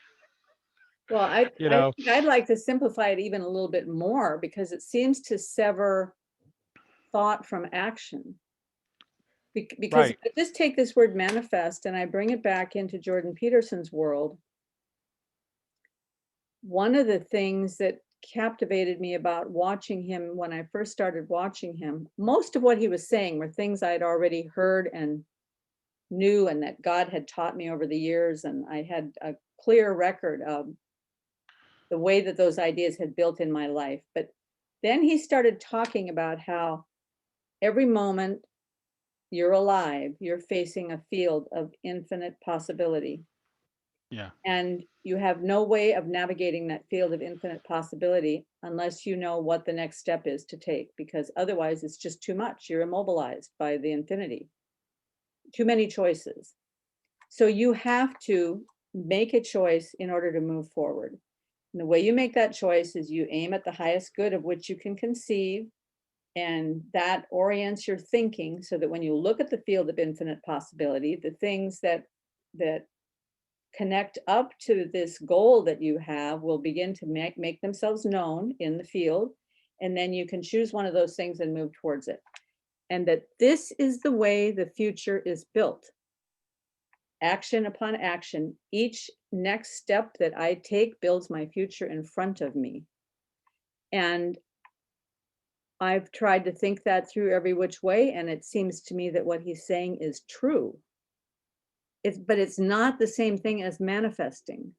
Speaker 1: Well,
Speaker 2: you
Speaker 1: I
Speaker 2: know?
Speaker 1: think I'd like to simplify it even a little bit more because it seems to sever thought from action. Because if
Speaker 2: Right.
Speaker 1: I just take this word manifest and I bring it back into Jordan Peterson's world, one of the things that captivated me about watching him when I first started watching him, most of what he was saying were things I'd already heard and knew and that God had taught me over the years. And I had a clear record of the way that those ideas had built in my life. But then he started talking about how every moment you're alive, you're facing a field of infinite possibility.
Speaker 2: Yeah.
Speaker 1: And you have no way of navigating that field of infinite possibility unless you know what the next step is to take, because otherwise it's just too much. You're immobilized by the infinity. Too many choices. So you have to make a choice in order to move forward. And the way you make that choice is you aim at the highest good of which you can conceive, and that orients your thinking so that when you look at the field of infinite possibility, the things that connect up to this goal that you have will begin to make themselves known in the field, and then you can choose one of those things and move towards it. And that this is the way the future is built. Action upon action, each next step that I take builds my future in front of me. And I've tried to think that through every which way, and it seems to me that what he's saying is true. But it's not the same thing as manifesting,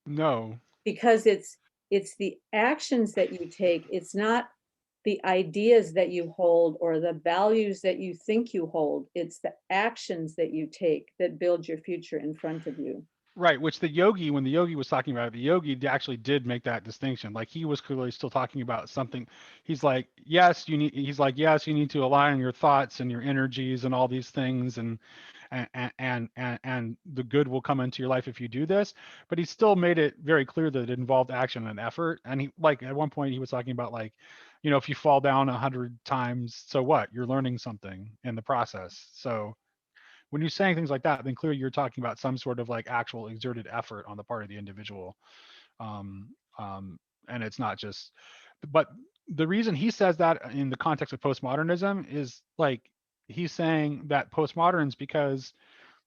Speaker 2: No.
Speaker 1: because it's the actions that you take. It's not the ideas that you hold or the values that you think you hold. It's the actions that you take that build your future in front of you.
Speaker 2: Right, which the yogi, when the yogi was talking about it, the yogi actually did make that distinction. Like he was clearly still talking about something. He's like, yes, you need. He's like, yes, you need to align your thoughts and your energies and all these things, and the good will come into your life if you do this. But he still made it very clear that it involved action and effort. And he, like, at one point he was talking about, like, if you fall down 100 times, so what? You're learning something in the process. So when you're saying things like that, then clearly you're talking about some sort of like actual exerted effort on the part of the individual. Um, and it's not just, but the reason he says that in the context of postmodernism is like, he's saying that postmoderns, because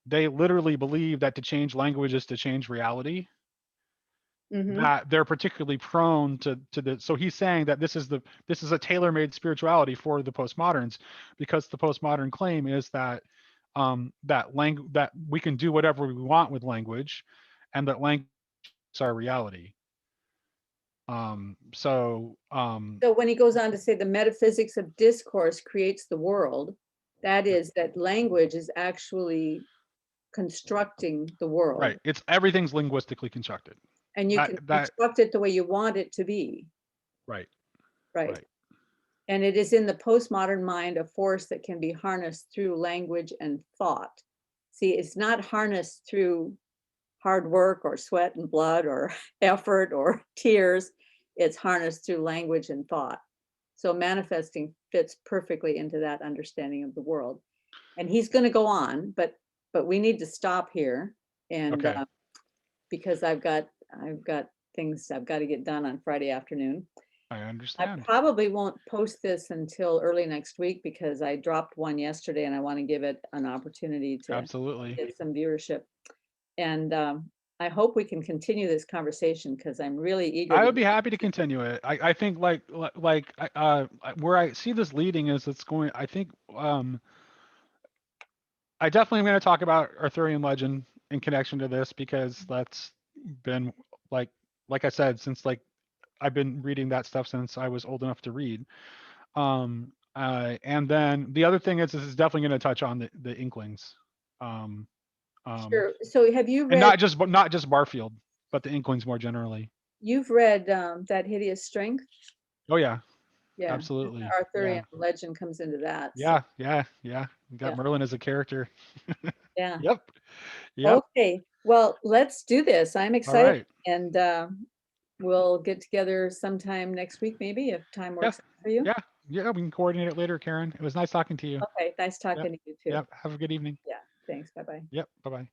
Speaker 2: they literally believe that to change language is to change reality, that they're particularly prone to the, so he's saying that this is a tailor-made spirituality for the postmoderns, because the postmodern claim is that that we can do whatever we want with language, and that language is our reality. So
Speaker 1: when he goes on to say the metaphysics of discourse creates the world, that is, that language is actually constructing the world.
Speaker 2: right, it's everything's linguistically constructed.
Speaker 1: And you can construct it the way you want it to be.
Speaker 2: Right.
Speaker 1: Right. And it is in the postmodern mind a force that can be harnessed through language and thought. See, it's not harnessed through hard work or sweat and blood or effort or tears. It's harnessed through language and thought. So manifesting fits perfectly into that understanding of the world. And he's going to go on, but we need to stop here. And because I've got things I've got to get done on Friday afternoon.
Speaker 2: I understand.
Speaker 1: I probably won't post this until early next week, because I dropped one yesterday and I want to give it an opportunity to
Speaker 2: Absolutely
Speaker 1: get some viewership. And I hope we can continue this conversation, because I'm really eager.
Speaker 2: I would be happy to continue it. I think like where I see this leading is it's going, I think I definitely am going to talk about Arthurian legend in connection to this, because that's been like I said, since like I've been reading that stuff since I was old enough to read. And then the other thing is, this is definitely going to touch on the Inklings.
Speaker 1: Sure. So have you read,
Speaker 2: and not just Barfield, but the Inklings more generally?
Speaker 1: You've read That Hideous Strength?
Speaker 2: Oh yeah.
Speaker 1: Yeah,
Speaker 2: Absolutely.
Speaker 1: Arthurian legend comes into that.
Speaker 2: Yeah, so. Yeah. We got Merlin as a character.
Speaker 1: Yeah.
Speaker 2: Yep.
Speaker 1: Okay. Well, let's do this. I'm excited.
Speaker 2: All right.
Speaker 1: And we'll get together sometime next week, maybe, if time works for you.
Speaker 2: Yeah. We can coordinate it later, Karen. It was nice talking to you.
Speaker 1: Okay. Nice talking to you too.
Speaker 2: Yep. Have a good evening.
Speaker 1: Yeah. Thanks. Bye-bye.
Speaker 2: Yep. Bye-bye.